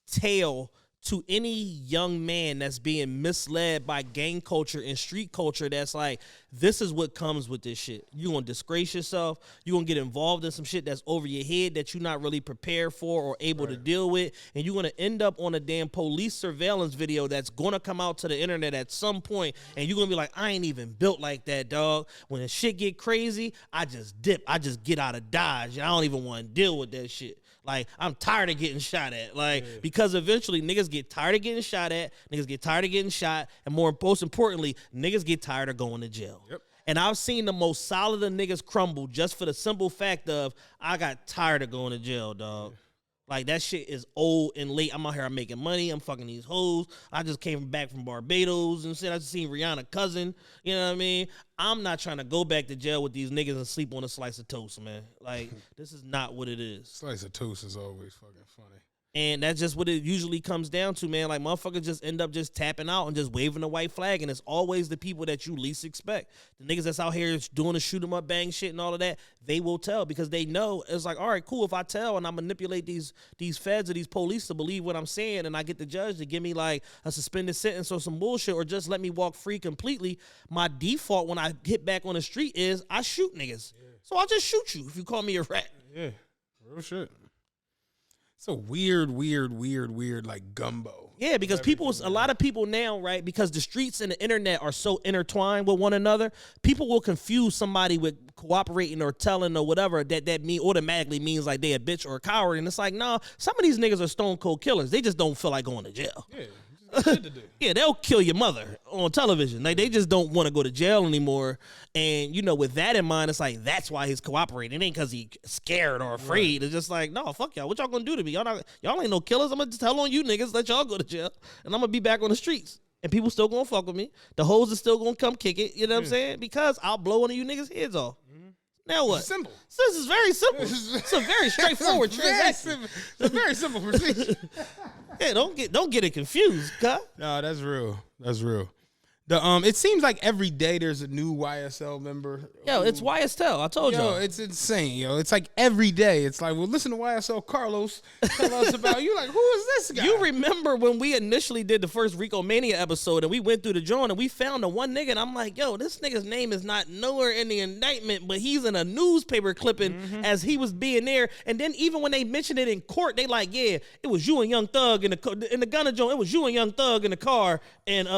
tale to any young man that's being misled by gang culture and street culture that's like, this is what comes with this shit. You're going to disgrace yourself. You're going to get involved in some shit that's over your head that you're not really prepared for or able to deal with. And you're going to end up on a damn police surveillance video that's going to come out to the internet at some point. And you're going to be like, I ain't even built like that, dog. When the shit get crazy, I just dip. I just get out of Dodge. I don't even want to deal with that shit. Like, I'm tired of getting shot at. Like, because eventually niggas get tired of getting shot at, niggas get tired of getting shot, and most importantly, niggas get tired of going to jail. Yep. And I've seen the most solid of niggas crumble just for the simple fact of, I got tired of going to jail, dog. Like, that shit is old and late. I'm out here, I'm making money. I'm fucking these hoes. I just came back from Barbados and shit. I just seen Rihanna's cousin. You know what I mean? I'm not trying to go back to jail with these niggas and sleep on a slice of toast, man. Like, this is not what it is. Slice of toast is always fucking funny. And that's just what it usually comes down to, man. Like, motherfuckers just end up just tapping out and just waving the white flag, and it's always the people that you least expect. The niggas that's out here doing the shoot 'em up bang shit and all of that, they will tell because they know it's like, all right, cool, if I tell and I manipulate these feds or these police to believe what I'm saying and I get the judge to give me like a suspended sentence or some bullshit or just let me walk free completely, my default when I hit back on the street is I shoot niggas. Yeah. So I'll just shoot you if you call me a rat. Yeah, real shit. It's a weird, like gumbo. Yeah, because a lot of people now, right, because the streets and the internet are so intertwined with one another, people will confuse somebody with cooperating or telling or whatever that automatically means like they a bitch or a coward. And it's like, nah, some of these niggas are stone cold killers. They just don't feel like going to jail. Yeah. Yeah, they'll kill your mother on television. Like, they just don't want to go to jail anymore. And, with that in mind, it's like, that's why he's cooperating. It ain't because he's scared or afraid. Right. It's just like, no, fuck y'all. What y'all gonna do to me? Y'all ain't no killers. I'm gonna just tell on you niggas, let y'all go to jail. And I'm gonna be back on the streets. And people still gonna fuck with me. The hoes are still gonna come kick it. You know what I'm saying? Because I'll blow one of you niggas' heads off. Now what? It's simple. So this is very simple. It's a very straightforward transaction. It's a very simple procedure. Yeah, don't get it confused, huh? No, that's real. That's real. It seems like every day there's a new YSL member. Yo, it's YSL. I told y'all. It's insane, yo. It's like every day. It's like, well, listen to YSL Carlos tell us about you. Like, who is this guy? You remember when we initially did the first Rico Mania episode and we went through the joint and we found the one nigga and I'm like, yo, this nigga's name is not nowhere in the indictment, but he's in a newspaper clipping as he was being there. And then even when they mentioned it in court, they like, yeah, it was you and Young Thug in the Gunna joint. It was you and Young Thug in the car, and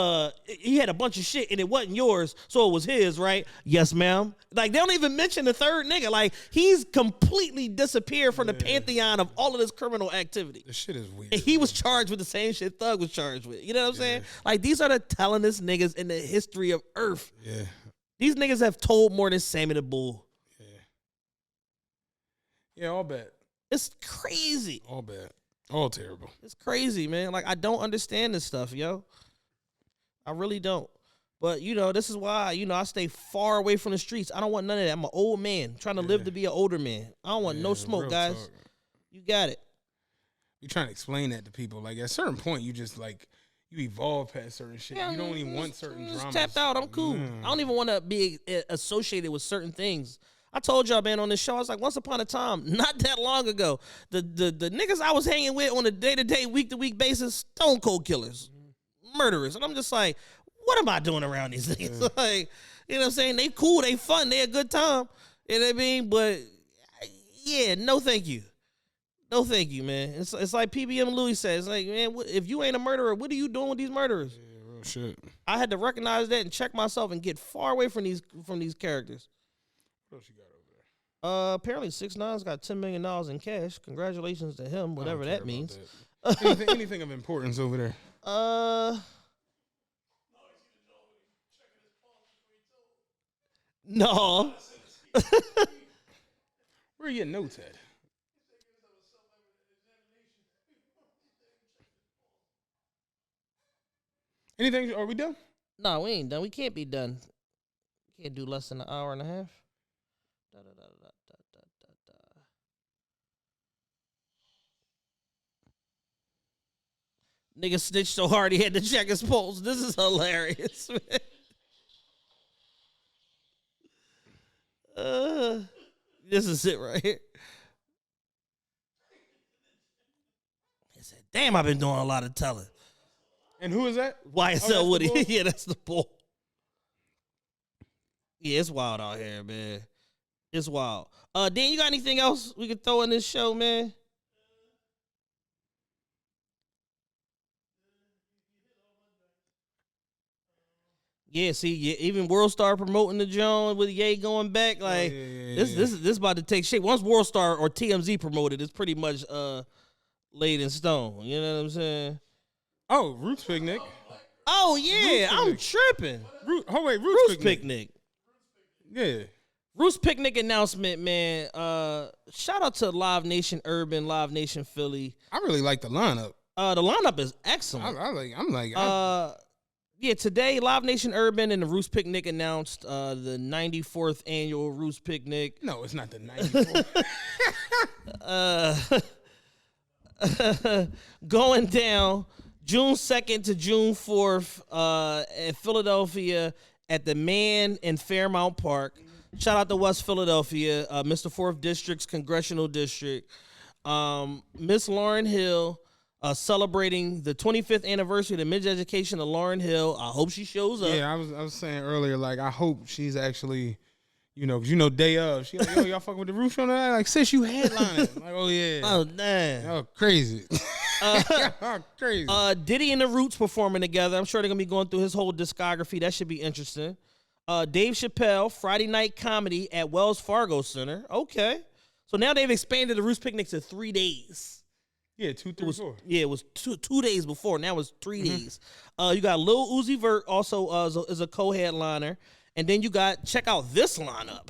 he had a bunch of shit and it wasn't yours, so it was his, right? Yes, ma'am. Like, they don't even mention the third nigga. Like, he's completely disappeared from the pantheon of all of this criminal activity. This shit is weird. And he was charged with the same shit Thug was charged with. You know what I'm saying? Like, these are the tellingest niggas in the history of Earth. Yeah. These niggas have told more than Sammy the Bull. Yeah. Yeah, all bad. It's crazy. All bad. All terrible. It's crazy, man. Like, I don't understand this stuff, yo. I really don't. But, you know, this is why, you know, I stay far away from the streets. I don't want none of that. I'm an old man trying to live to be an older man. I don't want no smoke, guys. Talk. You got it. You're trying to explain that to people. Like, at a certain point, you just, like, you evolve past certain shit. Yeah, you don't even want certain just dramas. tapped out. I'm cool. I don't even want to be associated with certain things. I told y'all, man, on this show, I was like, once upon a time, not that long ago, the niggas I was hanging with on a day-to-day, week-to-week basis, stone cold killers, murderers. And I'm just like, what am I doing around these niggas? Yeah. Like, you know what I'm saying? They cool, they fun, they a good time. You know what I mean? But, yeah, no thank you. No thank you, man. It's like PBM Louis says, like, man, if you ain't a murderer, what are you doing with these murderers? Yeah, real shit. I had to recognize that and check myself and get far away from these characters. What else you got over there? Apparently 6ix9ine's got $10 million in cash. Congratulations to him, whatever that means. That. anything of importance over there? No. Where are your notes at? Anything? Are we done? No, we ain't done. We can't be done. We can't do less than an hour and a half. Nigga snitched so hard he had to check his pulse. This is hilarious, man. This is it right here. He said, damn, I've been doing a lot of telling. And who is that? YSL Woody. bull? Yeah, that's the bull. Yeah, it's wild out here, man. It's wild. Dan, you got anything else we could throw in this show, man? Yeah, see, even World Star promoting the joint with Ye going back, like this about to take shape. Once World Star or TMZ promoted, it's pretty much laid in stone. You know what I'm saying? Oh, Roots Picnic. Oh yeah, Roots I'm Picnic. tripping. Roots Picnic. Yeah. Roots Picnic announcement, man. Shout out to Live Nation Urban, Live Nation Philly. I really like the lineup. The lineup is excellent. Yeah, today Live Nation Urban and the Roots Picnic announced the 94th annual Roots Picnic. No, it's not the 94th. Going down June 2nd to June 4th at Philadelphia at the Man in Fairmount Park. Shout out to West Philadelphia, Mr. 4th District's Congressional District. Miss Lauryn Hill celebrating the 25th anniversary of the Midget Education of Lauryn Hill. I hope she shows up. Yeah, I was saying earlier, like, I hope she's actually, you know, 'cause you know, day of. She like, yo, y'all fucking with the roof on that? Like, sis, you headlining. Like, oh, yeah. Oh, damn. Oh, crazy. Crazy. Diddy and the Roots performing together. I'm sure they're going to be going through his whole discography. That should be interesting. Dave Chappelle, Friday Night Comedy at Wells Fargo Center. Okay. So now they've expanded the Roots Picnic to 3 days. Yeah, 2, 3, 4. Yeah, it was two days before. Now it's 3 days. You got Lil Uzi Vert also is a co-headliner. And then you got, check out this lineup.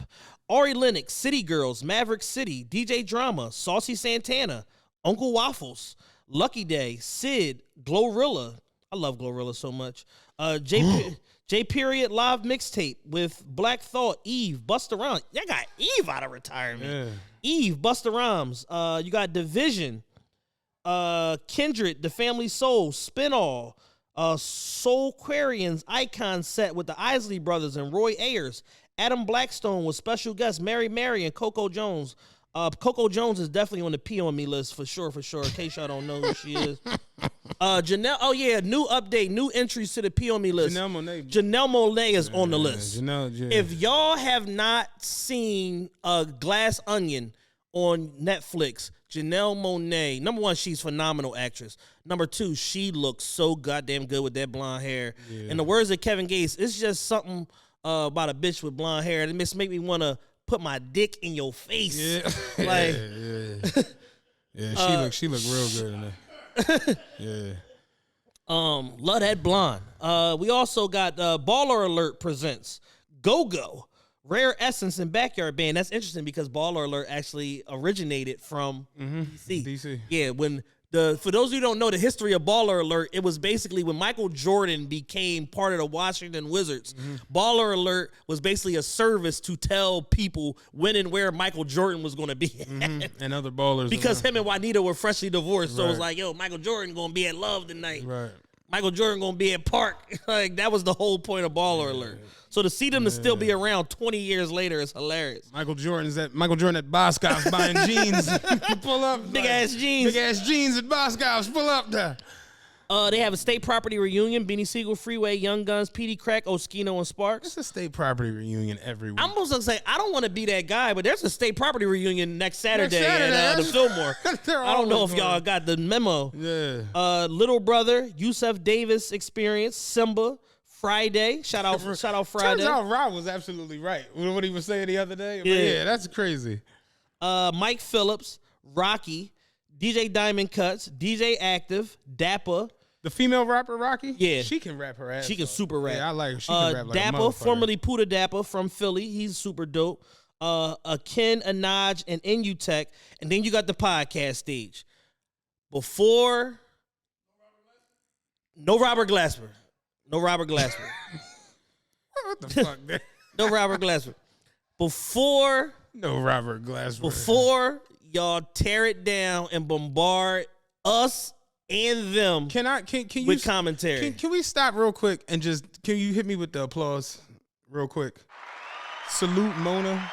Ari Lennox, City Girls, Maverick City, DJ Drama, Saucy Santana, Uncle Waffles, Lucky Day, Sid, Glorilla. I love Glorilla so much. J Period live mixtape with Black Thought, Eve, Busta Rhymes. They got Eve out of retirement. Yeah. Eve, Busta Rhymes. You got Division, Kindred, The Family Soul, Spinall, Soulquarians Icon set with the Isley Brothers and Roy Ayers. Adam Blackstone was special guest Mary Mary and Coco Jones. Coco Jones is definitely on the P on me list for sure. In case y'all don't know who she is. Janelle. Oh yeah, new update, new entries to the P on me list. Janelle Monáe is on the list. If y'all have not seen Glass Onion on Netflix, Janelle Monáe, number one, she's phenomenal actress. Number two, she looks so goddamn good with that blonde hair. Yeah. In the words of Kevin Gates, it's just something about a bitch with blonde hair that makes me want to put my dick in your face. Yeah. Like, she look real good in there. Yeah. Love that blonde. We also got Baller Alert presents Go-Go, Rare Essence and Backyard Band. That's interesting because Baller Alert actually originated from DC. Yeah, for those who don't know the history of Baller Alert, it was basically when Michael Jordan became part of the Washington Wizards. Baller Alert was basically a service to tell people when and where Michael Jordan was going to be and other ballers. Because him and Juanita were freshly divorced, so it was like, yo, Michael Jordan going to be at Love tonight. Right. Michael Jordan going to be at Park. Like, that was the whole point of Baller Alert. So to see them to still be around 20 years later is hilarious. Michael Jordan at Boscov's buying jeans. Pull up. Big ass jeans at Boscov's. Pull up there. They have a state property reunion. Beanie Siegel, Freeway, Young Guns, PD Crack, Oskino, and Sparks. It's a state property reunion every week. I'm almost going to say, I don't want to be that guy, but there's a state property reunion next Saturday at the Fillmore. I don't know if y'all got the memo. Yeah. Little Brother, Yusef Davis Experience, Simba, Friday. Shout out Friday. Turns out Rob was absolutely right with what he was saying the other day. Yeah, that's crazy. Mike Phillips, Rocky, DJ Diamond Cuts, DJ Active, Dappa. The female rapper Rocky? Yeah. She can rap her ass. She can super rap. Yeah, I like her. She can rap like Dappa, a motherfucker. formerly Puda Dappa from Philly. He's super dope. Akin, Anaj, and Inutech. And then you got the podcast stage. Before... No Robert Glasper. What the fuck, man? No Robert Glasper. Before y'all tear it down and bombard us and them can you with commentary. Can we stop real quick and can you hit me with the applause real quick? Salute Mona.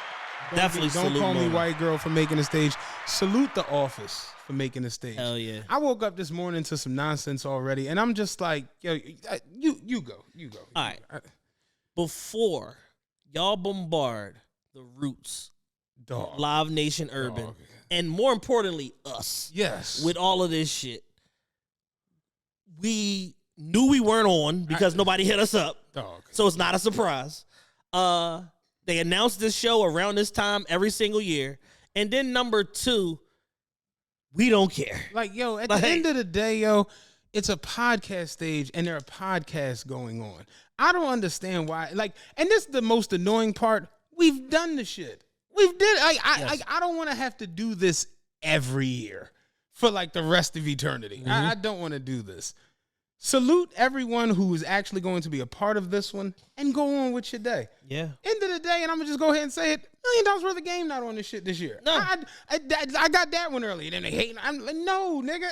Don't call me white girl for making the stage. Salute The Office for making the stage. Hell yeah. I woke up this morning to some nonsense already, and I'm just like, yo, you go. All right. Before y'all bombard the Roots, Dog. Live Nation Urban, Dog. And more importantly, us. Yes. With all of this shit. We knew we weren't on because nobody hit us up. Dog. So it's not a surprise. They announced this show around this time every single year. And then number two, we don't care. Like, yo, at the end of the day, yo, it's a podcast stage and there are podcasts going on. I don't understand why. Like, and this is the most annoying part. We've done the shit. I don't want to have to do this every year for like the rest of eternity. I don't want to do this. Salute everyone who is actually going to be a part of this one and go on with your day. Yeah. End of the day, and I'm going to just go ahead and say it, $1 million worth of game not on this shit this year. No. I got that one early, and then they hate. I'm like, no, nigga.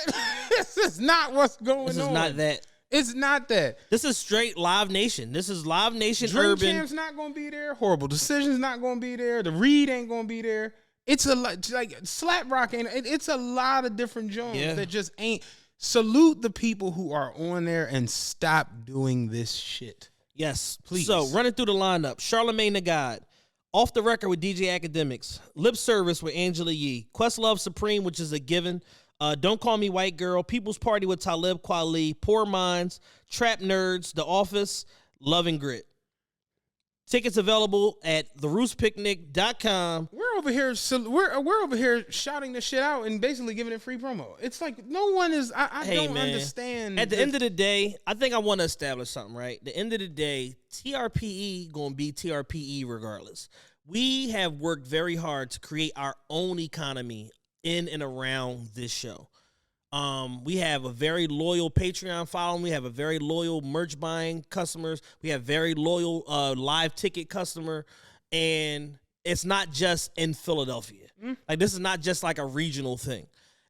This is not what's going on. This is not that. It's not that. This is straight Live Nation. This is Live Nation Dream Urban. Champ's not going to be there. Horrible Decisions not going to be there. The Read ain't going to be there. It's a lot, like Slap Rock ain't. It's a lot of different joints that just ain't. Salute the people who are on there and stop doing this shit. Yes, please. So running through the lineup: Charlemagne the God, Off the Record with DJ Academics, Lip Service with Angela Yee, Questlove Supreme, which is a given. Don't Call Me White Girl, People's Party with Talib Kweli, Poor Minds, Trap Nerds, The Office, Love and Grit. Tickets available at theroostpicnic.com. We're over here shouting this shit out and basically giving it free promo. It's like no one is. I don't understand. At the end of the day, I think I want to establish something, right? At the end of the day, TRPE gonna be TRPE regardless. We have worked very hard to create our own economy in and around this show. We have a very loyal Patreon following. We have a very loyal merch buying customers. We have very loyal live ticket customer. And it's not just in Philadelphia. Like, this is not just like a regional thing.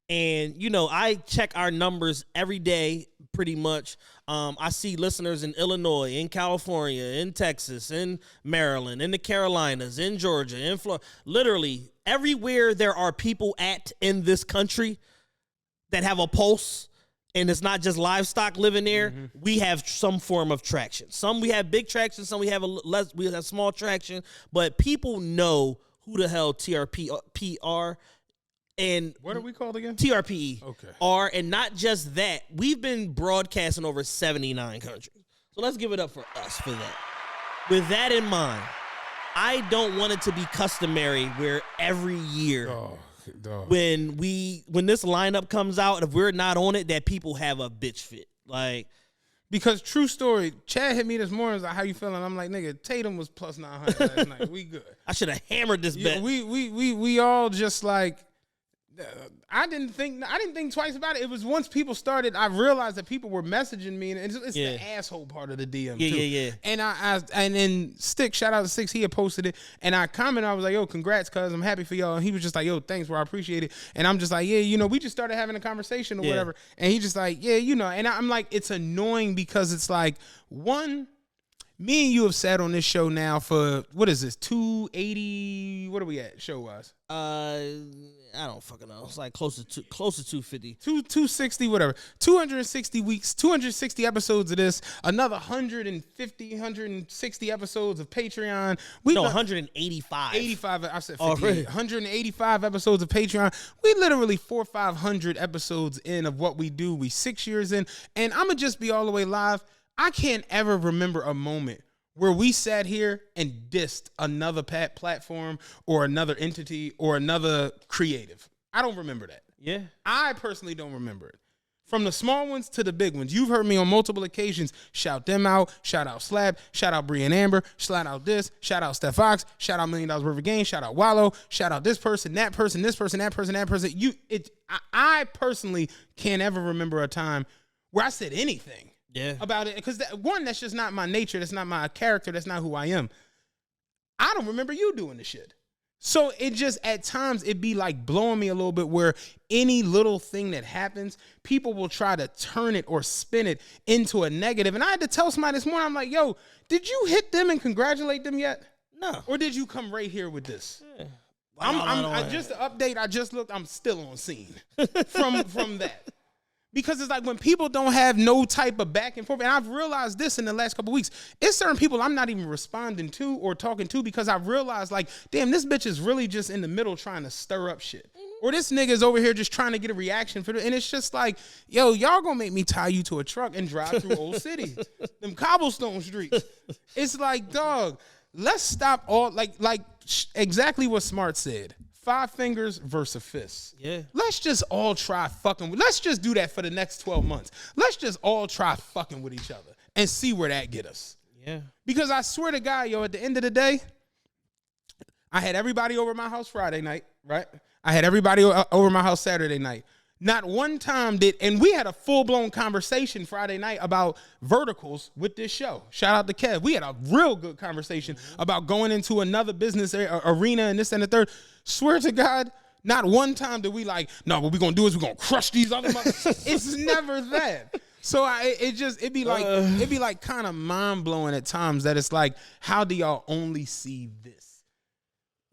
And, you know, I check our numbers every day pretty much. I see listeners in Illinois, in California, in Texas, in Maryland, in the Carolinas, in Georgia, in Florida. Literally everywhere there are people in this country that have a pulse, and it's not just livestock living there, we have some form of traction. Some we have big traction, some we have we have small traction, but people know who the hell TRPE are. And what are we called again? TRPE. Okay. Are, and not just that, we've been broadcasting over 79 countries. So let's give it up for us for that. With that in mind, I don't want it to be customary where every year when this lineup comes out, if we're not on it, that people have a bitch fit. Like, because true story, Chad hit me this morning. Was like, "How you feeling?" I'm like, "Nigga, Tatum was plus 900 last night. We good." I should have hammered this bet. We all just like. I didn't think twice about it. It was once people started, I realized that people were messaging me, and it's the asshole part of the DM too. Yeah. And then Stick, shout out to Six, he had posted it, and I commented, I was like, "Yo, congrats, cuz I'm happy for y'all." And he was just like, "Yo, thanks, bro, I appreciate it." And I'm just like, "Yeah, you know, we just started having a conversation or whatever." And he just like, "Yeah, you know," and I'm like, it's annoying because it's like, one, me and you have sat on this show now for, what is this, 280, what are we at show-wise? I don't fucking know. It's like close to 250. 260, whatever. 260 weeks, 260 episodes of this, another 160 episodes of Patreon. 185. 85, I said 58. Already. 185 episodes of Patreon. We literally 400 or 500 episodes in of what we do. We 6 years in, and I'm going to just be all the way live. I can't ever remember a moment where we sat here and dissed another platform or another entity or another creative. I don't remember that. Yeah. I personally don't remember it. From the small ones to the big ones. You've heard me on multiple occasions shout them out, shout out Slab, shout out Bree and Amber, shout out this, shout out Th0ts, shout out $1 Million Worth of Game, shout out Wello, shout out this person, that person, this person, that person, that person. I personally can't ever remember a time where I said anything. About it, because that's just not my nature. That's not my character. That's not who I am. I don't remember you doing the shit. So it just, at times, it be like blowing me a little bit where any little thing that happens, people will try to turn it or spin it into a negative. And I had to tell somebody this morning, I'm like, "Yo, did you hit them and congratulate them yet? No. Or did you come right here with this?" Yeah. I just, the update, I just looked, I'm still on scene from that. Because it's like when people don't have no type of back and forth, and I've realized this in the last couple of weeks, it's certain people I'm not even responding to or talking to because I've realized, like, damn, this bitch is really just in the middle trying to stir up shit. Or this nigga is over here just trying to get a reaction for it. And it's just like, yo, y'all gonna make me tie you to a truck and drive through old cities. Them cobblestone streets. It's like, dog, let's stop all, exactly what Smart said. 5 fingers versus a fist. Yeah. Let's just all try fucking. Let's just do that for the next 12 months. Let's just all try fucking with each other and see where that get us. Yeah. Because I swear to God, yo, at the end of the day, I had everybody over my house Friday night, right? I had everybody over my house Saturday night. Not one time and we had a full-blown conversation Friday night about verticals with this show. Shout out to Kev. We had a real good conversation about going into another business arena and this and the third. Swear to God, not one time did we like, no, what we gonna do is we're gonna crush these other motherfuckers. It's never that. So it'd be like kind of mind-blowing at times that it's like, how do y'all only see this?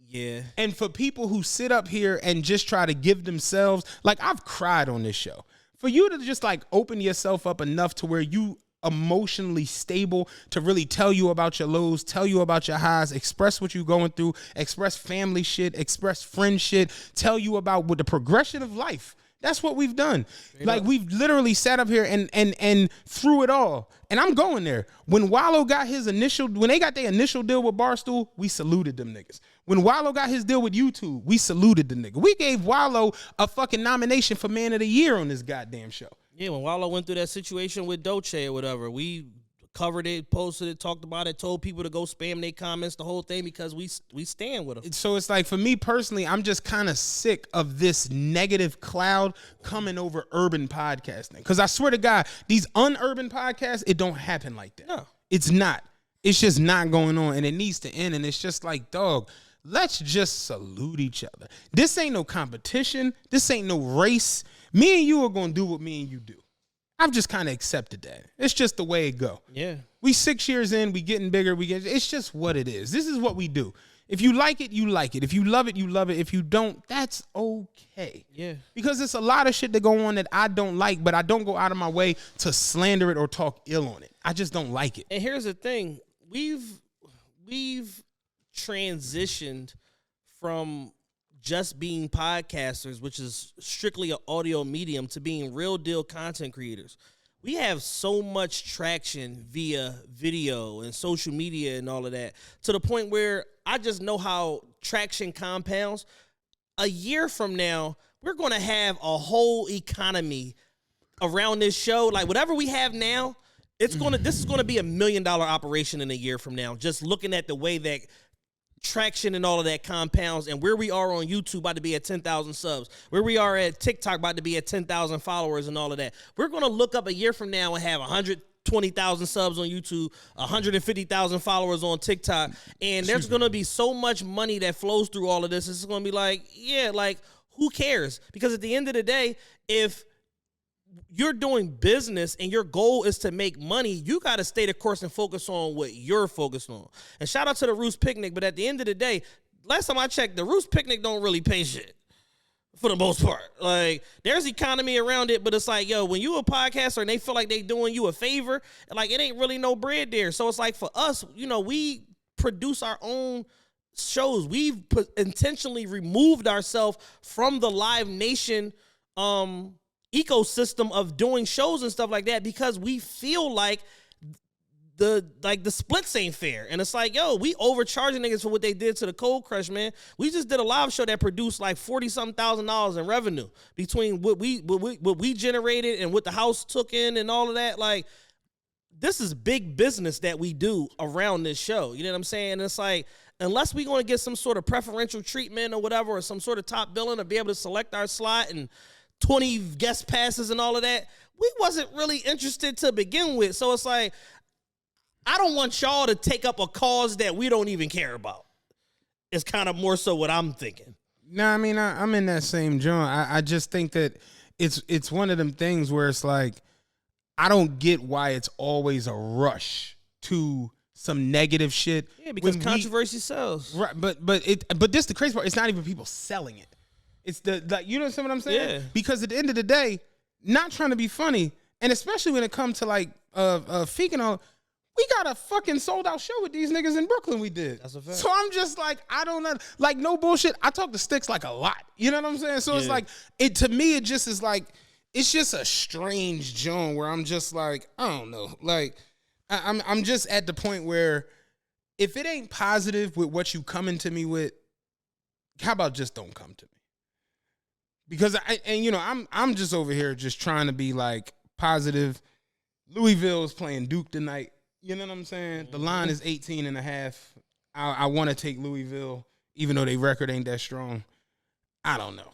Yeah. And for people who sit up here and just try to give themselves, like, I've cried on this show. For you to just like open yourself up enough to where you emotionally stable to really tell you about your lows, tell you about your highs, express what you're going through, express family shit, express friend shit, tell you about what the progression of life. That's what we've done. Like, we've literally sat up here and through it all. And I'm going there. When Wello got when they got their initial deal with Barstool, we saluted them niggas. When Wello got his deal with YouTube, we saluted the nigga. We gave Wello a fucking nomination for Man of the Year on this goddamn show. Yeah, when Wello went through that situation with Th0ts or whatever, we covered it, posted it, talked about it, told people to go spam their comments, the whole thing, because we stand with them. So it's like, for me personally, I'm just kind of sick of this negative cloud coming over urban podcasting. Because I swear to God, these unurban podcasts, it don't happen like that. No. It's not. It's just not going on, and it needs to end. And it's just like, dog, let's just salute each other. This ain't no competition. This ain't no race. Me and you are going to do what me and you do. I've just kind of accepted that. It's just the way it go. Yeah. We 6 years in, we getting bigger. It's just what it is. This is what we do. If you like it, you like it. If you love it, you love it. If you don't, that's okay. Yeah. Because it's a lot of shit that go on that I don't like, but I don't go out of my way to slander it or talk ill on it. I just don't like it. And here's the thing. We've transitioned from just being podcasters, which is strictly an audio medium, to being real deal content creators. We have so much traction via video and social media and all of that, to the point where I just know how traction compounds. A year from now, we're going to have a whole economy around this show. Like whatever we have now, this is going to be $1 million operation in a year from now. Just looking at the way that traction and all of that compounds, and where we are on YouTube about to be at 10,000 subs, where we are at TikTok about to be at 10,000 followers and all of that. We're going to look up a year from now and have 120,000 subs on YouTube, 150,000 followers on TikTok, and there's going to be so much money that flows through all of this. It's going to be like, yeah, like who cares? Because at the end of the day, if you're doing business and your goal is to make money, you got to stay the course and focus on what you're focused on. And shout out to the Roost Picnic, but at the end of the day, last time I checked, the Roost Picnic don't really pay shit for the most part. Like, there's economy around it, but it's like, yo, when you a podcaster and they feel like they doing you a favor, like it ain't really no bread there. So it's like for us, you know, we produce our own shows. We've intentionally removed ourselves from the Live Nation ecosystem of doing shows and stuff like that, because we feel like the splits ain't fair. And it's like, yo, we overcharging niggas for what they did to the Cold Crush, man. We just did a live show that produced like $40,000 in revenue between what we generated and what the house took in and all of that. Like, this is big business that we do around this show. You know what I'm saying? And it's like, unless we going to get some sort of preferential treatment or whatever, or some sort of top billing, or be able to select our slot and 20 guest passes and all of that, we wasn't really interested to begin with. So it's like, I don't want y'all to take up a cause that we don't even care about. It's kind of more so what I'm thinking. No, I mean, I'm in that same joint. I just think that it's one of them things where it's like, I don't get why it's always a rush to some negative shit. Yeah, because controversy sells. Right, but this the crazy part. It's not even people selling it. It's you know what I'm saying? Yeah. Because at the end of the day, not trying to be funny, and especially when it comes to like Feek on, we got a fucking sold out show with these niggas in Brooklyn. We did. That's a fact. So I'm just like, I don't know, like no bullshit. I talk to Sticks like a lot. You know what I'm saying? So it's like, to me, it just is like, it's just a strange zone where I'm just like, I don't know, like I'm just at the point where if it ain't positive with what you coming to me with, how about just don't come to me? Because I'm just over here just trying to be like positive. Louisville is playing Duke tonight. You know what I'm saying? The line is 18.5. I want to take Louisville, even though their record ain't that strong. I don't know.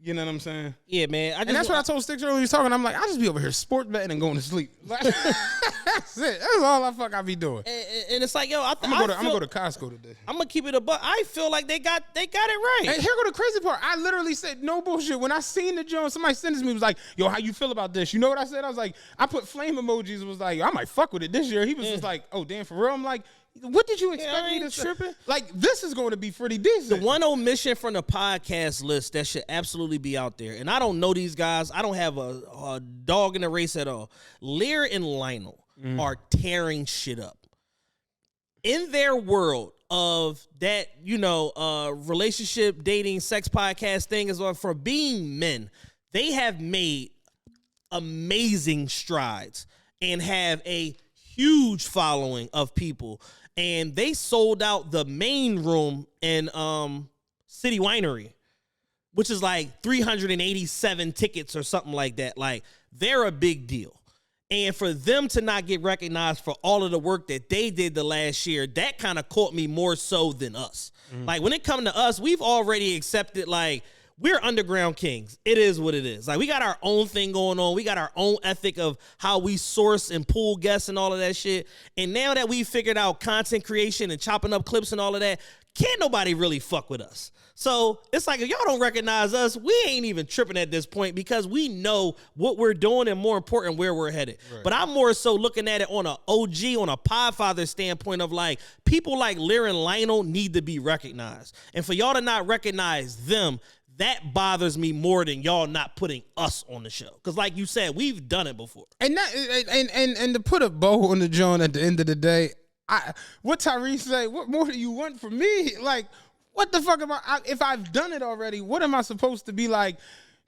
You know what I'm saying? Yeah, man. And that's what I told Sticks earlier. He was talking. I'm like, I just be over here sport betting and going to sleep. Like, that's it. That's all I be doing. And it's like, yo, I'm gonna go to Costco today. I'm gonna keep it a buck. I feel like they got it right. And here go the crazy part. I literally said no bullshit. When I seen the joint, somebody sent this to me, was like, yo, how you feel about this? You know what I said? I was like, I put flame emojis. Was like, I might fuck with it this year. He was just like, oh damn, for real. I'm like, what did you expect me to tripping? Say? Like, this is going to be pretty decent. The one omission from the podcast list that should absolutely be out there, and I don't know these guys. I don't have a dog in the race at all. Lear and Lionel are tearing shit up. In their world of that, relationship, dating, sex podcast thing is for being men, they have made amazing strides and have a huge following of people. And they sold out the main room in City Winery, which is like 387 tickets or something like that. Like, they're a big deal. And for them to not get recognized for all of the work that they did the last year, that kind of caught me more so than us. Like, when it comes to us, we've already accepted, like, we're underground kings. It is what it is. Like, we got our own thing going on. We got our own ethic of how we source and pull guests and all of that shit. And now that we figured out content creation and chopping up clips and all of that, can't nobody really fuck with us. So it's like, if y'all don't recognize us, we ain't even tripping at this point because we know what we're doing and, more important, where we're headed. Right. But I'm more so looking at it on an OG, on a podfather standpoint of like, people like Lear and Lionel need to be recognized. And for y'all to not recognize them, that bothers me more than y'all not putting us on the show. Because like you said, we've done it before. And to put a bow on the joint at the end of the day, what Tyrese say, what more do you want from me? Like, what the fuck am if I've done it already, what am I supposed to be like,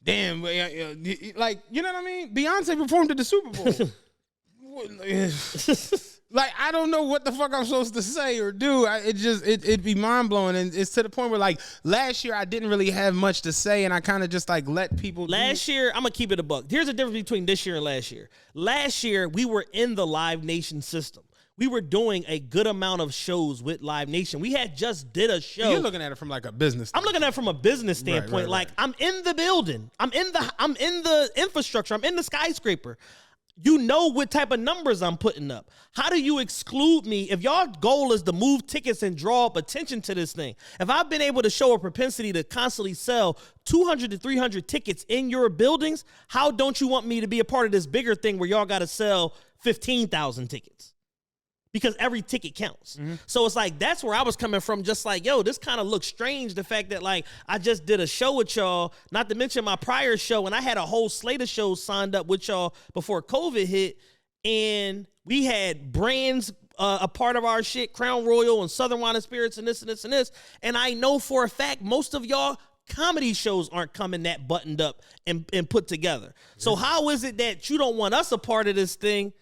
damn, like, you know what I mean? Beyonce performed at the Super Bowl. Like, I don't know what the fuck I'm supposed to say or do. It'd be mind blowing, and it's to the point where like last year I didn't really have much to say, and I kind of just like let people. Last year, I'm gonna keep it a buck. Here's the difference between this year and last year. Last year we were in the Live Nation system. We were doing a good amount of shows with Live Nation. We had just did a show. You're looking at it from like a business standpoint. I'm looking at it from a business standpoint. Right. Like, I'm in the building. I'm in the infrastructure. I'm in the skyscraper. You know what type of numbers I'm putting up. How do you exclude me if y'all goal is to move tickets and draw up attention to this thing? If I've been able to show a propensity to constantly sell 200 to 300 tickets in your buildings, how don't you want me to be a part of this bigger thing where y'all got to sell 15,000 tickets? Because every ticket counts. Mm-hmm. So it's like, that's where I was coming from. Just like, yo, this kind of looks strange. The fact that like, I just did a show with y'all, not to mention my prior show. And I had a whole slate of shows signed up with y'all before COVID hit. And we had brands, a part of our shit, Crown Royal and Southern Wine and Spirits and this and this and this. And I know for a fact, most of y'all comedy shows aren't coming that buttoned up and put together. Mm-hmm. So how is it that you don't want us a part of this thing?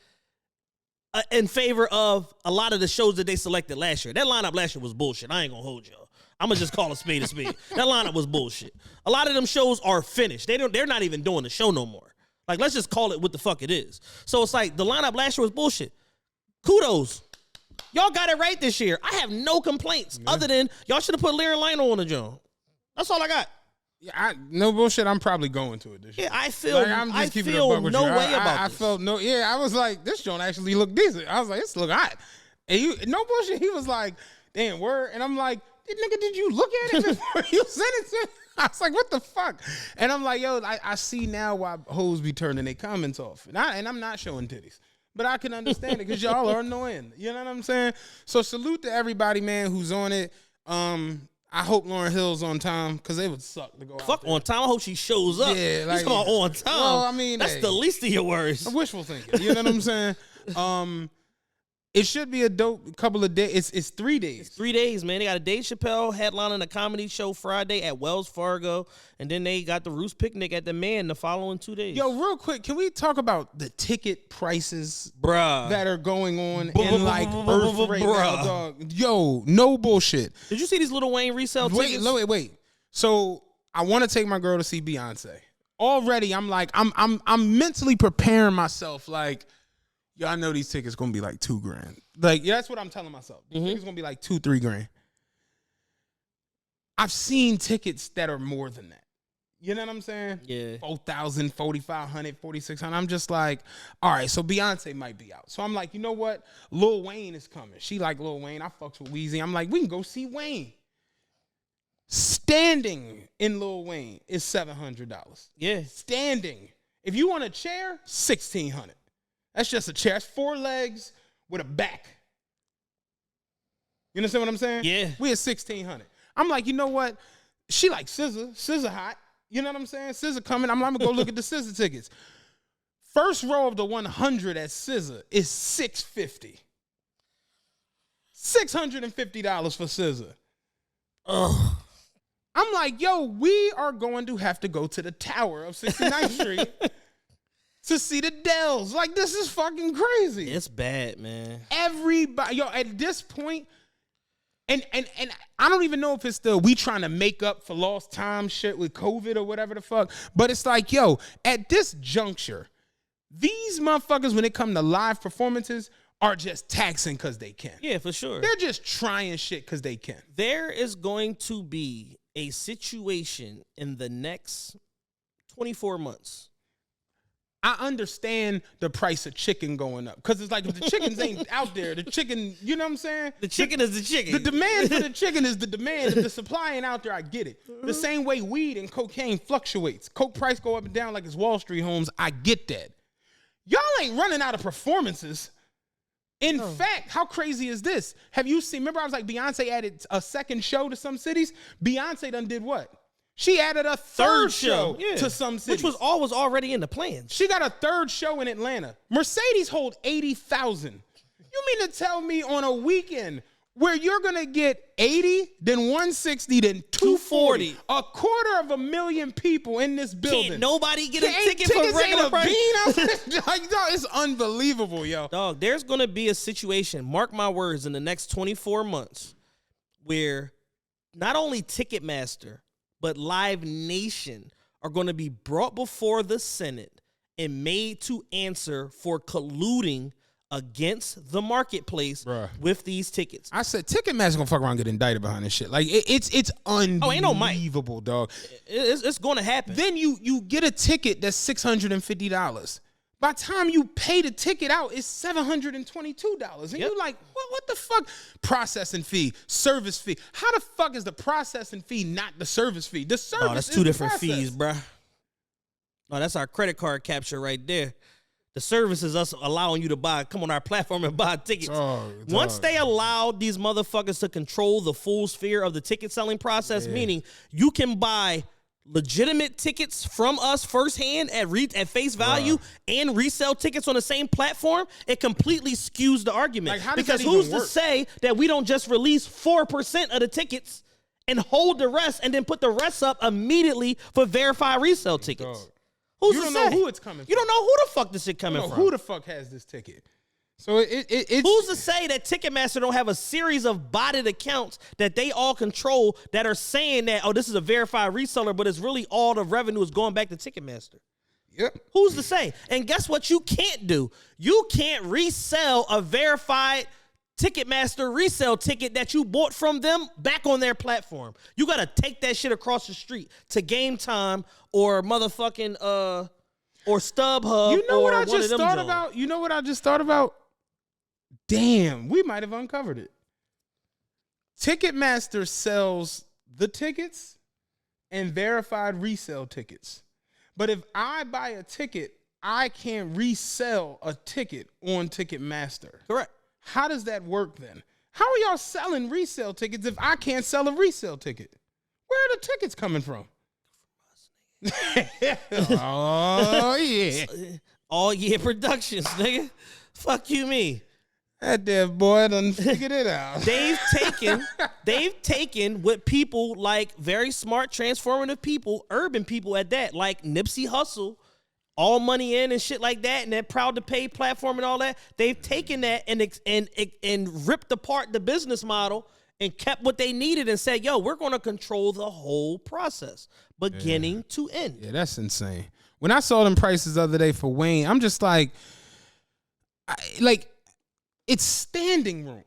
In favor of a lot of the shows that they selected last year. That lineup last year was bullshit. I ain't gonna hold y'all. I'm gonna just call a spade a spade. That lineup was bullshit. A lot of them shows are finished. They're not even doing the show no more. Like, let's just call it what the fuck it is. So it's like, the lineup last year was bullshit. Kudos. Y'all got it right this year. I have no complaints other than y'all should have put Lear and Lionel on the joint. That's all I got. Yeah, no bullshit. I'm probably going to it this year. Yeah, I feel no way about this. I felt no. Yeah, I was like, this joint actually look decent. I was like, this look hot. And no bullshit. He was like, damn, word. And I'm like, nigga, did you look at it before you sent it to me? I was like, what the fuck? And I'm like, yo, I see now why hoes be turning their comments off. And I'm not showing titties. But I can understand it because y'all are annoying. You know what I'm saying? So salute to everybody, man, who's on it. I hope Lauryn Hill's on time because it would suck to go Fuck out there. On time. I hope she shows up. Yeah, like, he's on time. Well, I mean, that's the least of your worries. Wishful thinking. You know what I'm saying? It should be a dope couple of days. It's 3 days. It's 3 days, man. They got a Dave Chappelle headlining a comedy show Friday at Wells Fargo, and then they got the Roost Picnic at the Man the following 2 days. Yo, real quick, can we talk about the ticket prices, bruh, that are going on in like Earth right now, dog? Yo, no bullshit. Did you see these Lil Wayne resale tickets? Wait. So I want to take my girl to see Beyonce. Already, I'm like, I'm mentally preparing myself like, yo, I know these tickets gonna be like $2,000. Like, yeah, that's what I'm telling myself. These tickets gonna be like $2,000-3,000. I've seen tickets that are more than that. You know what I'm saying? Yeah. 4,000, 4,500, 4,600. I'm just like, all right, so Beyonce might be out. So I'm like, you know what? Lil Wayne is coming. She like Lil Wayne. I fucks with Yeezy. I'm like, we can go see Wayne. Standing in Lil Wayne is $700. Yeah. Standing. If you want a chair, $1,600. That's just a chair. It's 4 legs with a back. You understand what I'm saying? Yeah. We at $1,600. I'm like, you know what? She like SZA. SZA hot. You know what I'm saying? SZA coming. I'm gonna go look at the SZA tickets. First row of the 100 at SZA is $650. $650 for SZA. Ugh. I'm like, yo, we are going to have to go to the Tower of 69th Street to see the Dells. Like, this is fucking crazy. It's bad, man. Everybody, yo, at this point, and I don't even know if it's the we trying to make up for lost time shit with COVID or whatever the fuck, but it's like, yo, at this juncture, these motherfuckers, when it come to live performances, are just taxing because they can. Yeah, for sure. They're just trying shit because they can. There is going to be a situation in the next 24 months I understand the price of chicken going up because it's like if the chickens ain't out there, the chicken, you know what I'm saying? The chicken is the chicken. The demand for the chicken is the demand. If the supply ain't out there, I get it. The same way weed and cocaine fluctuates. Coke price go up and down like it's Wall Street homes. I get that. Y'all ain't running out of performances. In fact, how crazy is this? Have you seen, remember I was like, Beyonce added a second show to some cities? Beyonce done did what? She added a third show to some cities. Which was already in the plans. She got a third show in Atlanta. Mercedes hold 80,000. You mean to tell me on a weekend where you're going to get 80, then 160, then 240, 250,000 people in this building. Can't nobody get a ticket for regular price? Like, dog, it's unbelievable, yo. Dog, there's going to be a situation, mark my words, in the next 24 months where not only Ticketmaster, but Live Nation are going to be brought before the Senate and made to answer for colluding against the marketplace with these tickets. I said Ticketmaster gonna fuck around and get indicted behind this shit. Like it's unbelievable, ain't no mic. Dog. It's going to happen. Then you get a ticket that's $650. By the time you pay the ticket out, it's $722. And you're like, what the fuck? Processing fee, service fee. How the fuck is the processing fee not the service fee? The service that's is two the different process. fees, bruh. Oh, that's our credit card capture right there. The service is us allowing you to come on our platform and buy tickets. Once they allow these motherfuckers to control the full sphere of the ticket selling process, meaning you can buy legitimate tickets from us firsthand at face value and resell tickets on the same platform, it completely skews the argument. Like, how does because that who's even work? to say that we don't just release 4% of the tickets and hold the rest and then put the rest up immediately for verified resale tickets? Dog. Who's You to don't say? know who it's coming from. You don't know who the fuck this shit coming from. Who the fuck has this ticket? So it's Who's to say that Ticketmaster don't have a series of botted accounts that they all control that are saying that, oh, this is a verified reseller, but it's really all the revenue is going back to Ticketmaster? Yep. Who's to say? And guess what you can't do? You can't resell a verified Ticketmaster resale ticket that you bought from them back on their platform. You got to take that shit across the street to Game Time or motherfucking or StubHub. You know what I or one of just them thought Jones. about? You know what I just thought about? Damn, we might have uncovered it. Ticketmaster sells the tickets and verified resale tickets. But if I buy a ticket, I can't resell a ticket on Ticketmaster. Correct. How does that work then? How are y'all selling resale tickets if I can't sell a resale ticket? Where are the tickets coming from? Oh, yeah. All Year Productions, nigga. Fuck you, me. That deaf boy done figured it out. They've taken what people like, very smart, transformative people, urban people at that, like Nipsey Hussle, All Money In and shit like that, and that Proud to Pay platform and all that. They've taken that and ripped apart the business model and kept what they needed and said, yo, we're going to control the whole process, beginning to end. Yeah, that's insane. When I saw them prices the other day for Wayne, I'm just like, it's standing room.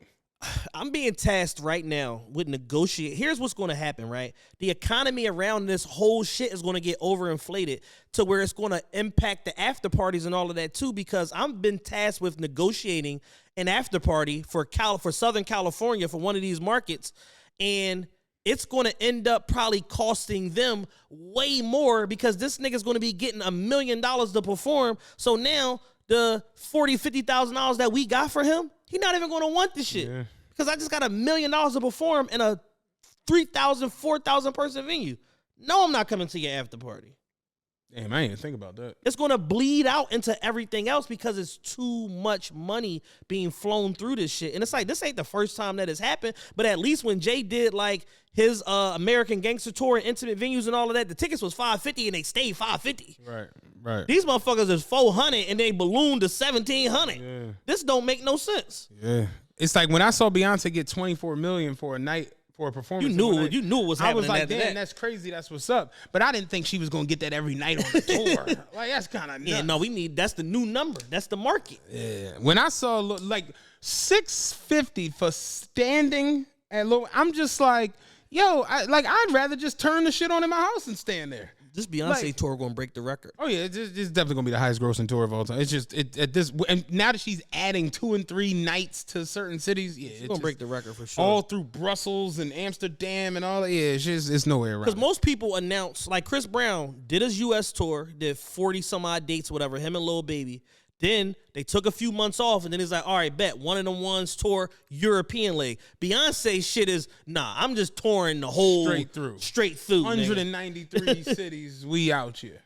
I'm being tasked right now with negotiate. Here's what's going to happen, right? The economy around this whole shit is going to get overinflated to where it's going to impact the after parties and all of that too, because I've been tasked with negotiating an after party for Southern California for one of these markets, and it's going to end up probably costing them way more because this nigga's going to be getting $1 million to perform. So now the $40,000, $50,000 that we got for him, he not even going to want this shit because I just got $1 million to perform in a 3,000, 4,000 person venue. No, I'm not coming to your after party. Damn, I ain't even think about that. It's going to bleed out into everything else because it's too much money being flown through this shit. And it's like, this ain't the first time that has happened, but at least when Jay did like his American Gangster Tour and intimate venues and all of that, the tickets was $550 and they stayed $550. Right. These motherfuckers is $400 and they ballooned to $1,700. Yeah. This don't make no sense. Yeah. It's like when I saw Beyonce get $24 million for a night for a performance. You knew it was happening. I was like, after damn, that. that's crazy. That's what's up. But I didn't think she was gonna get that every night on the tour. Like, that's kind of nuts. Yeah, no, that's the new number. That's the market. Yeah. When I saw like $650 for standing at low, I'm just like, yo, I'd rather just turn the shit on in my house and stand there. This Beyonce tour gonna break the record. Oh yeah, it's definitely gonna be the highest grossing tour of all time. It's just at this, and now that she's adding 2 and 3 nights to certain cities, yeah, It's gonna break the record for sure. all through Brussels and Amsterdam and all that. Yeah, it's nowhere around. Because most people announce, like Chris Brown did his U.S. tour, did 40 some odd dates, whatever, him and Lil Baby. Then they took a few months off, and then he's like, all right, bet, one of them ones tour European leg. Beyonce shit is, nah, I'm just touring the whole. Straight through. 193 cities, we out here.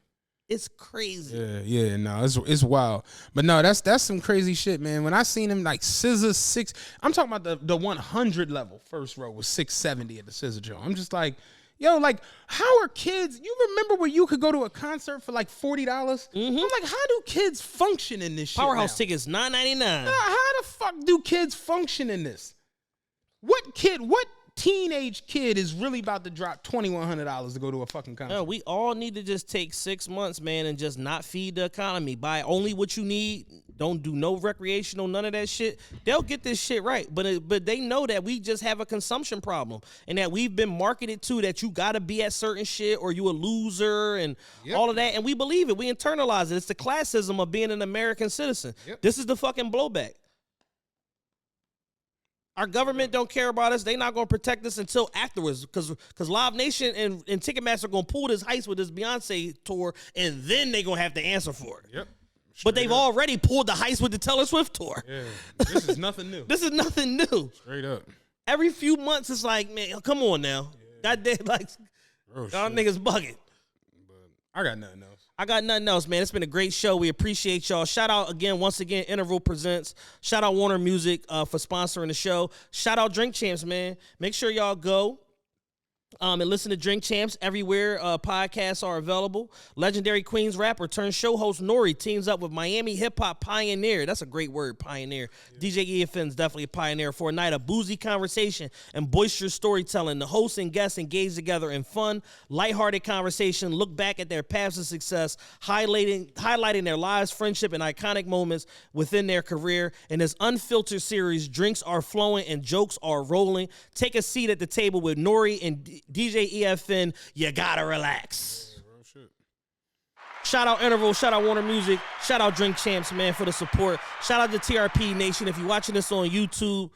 It's crazy. Yeah, no, it's wild. But no, that's some crazy shit, man. When I seen him like Scissor 6, I'm talking about the 100 level. First row was 670 at the Scissor Joe. I'm just like, yo, like, how are kids? You remember where you could go to a concert for like $40? Mm-hmm. I'm like, how do kids function in this shit? Powerhouse now? tickets $9.99. How the fuck do kids function in this? What teenage kid is really about to drop $2,100 to go to a fucking concert? No, we all need to just take 6 months, man, and just not feed the economy. Buy only what you need. Don't do no recreational, none of that shit. They'll get this shit right. But they know that we just have a consumption problem and that we've been marketed to that you got to be at certain shit or you a loser and all of that. And we believe it. We internalize it. It's the classism of being an American citizen. Yep. This is the fucking blowback. Our government don't care about us. They not going to protect us until afterwards because Live Nation and Ticketmaster going to pull this heist with this Beyonce tour, and then they going to have to answer for it. Yep. But they've already pulled the heist with the Taylor Swift tour. Yeah, this is nothing new. This is nothing new. Straight up. Every few months, it's like, man, come on now. Goddamn, like, y'all niggas bugging. But I got nothing else. I got nothing else, man. It's been a great show. We appreciate y'all. Shout out again, once again, Interval Presents. Shout out Warner Music for sponsoring the show. Shout out Drink Champs, man. Make sure y'all go and listen to Drink Champs everywhere podcasts are available. Legendary Queens rapper turned show host Nori teams up with Miami hip-hop pioneer. That's a great word, pioneer. Yeah. DJ EFN's definitely a pioneer for a night of boozy conversation and boisterous storytelling. The hosts and guests engage together in fun, lighthearted conversation, look back at their paths of success, highlighting their lives, friendship, and iconic moments within their career. In this unfiltered series, drinks are flowing and jokes are rolling. Take a seat at the table with Nori and DJ EFN, you gotta relax. Yeah, real shit. Shout out Interval, shout out Warner Music, shout out Drink Champs, man, for the support. Shout out to TRPE Nation. If you're watching this on YouTube,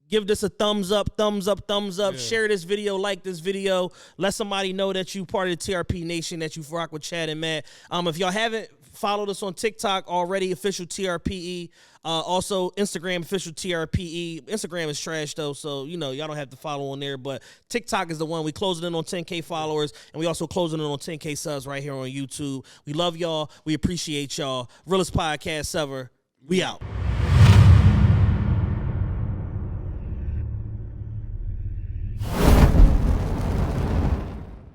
give this a thumbs up. Yeah. Share this video, like this video. Let somebody know that you part of the TRPE Nation, that you rock with Chad and Matt. If y'all haven't followed us on TikTok already, official TRPE. Also, Instagram, official TRPE. Instagram is trash, though, so, y'all don't have to follow on there. But TikTok is the one. We closing in on 10K followers, and we also closing in on 10K subs right here on YouTube. We love y'all. We appreciate y'all. Realest podcast ever. We out.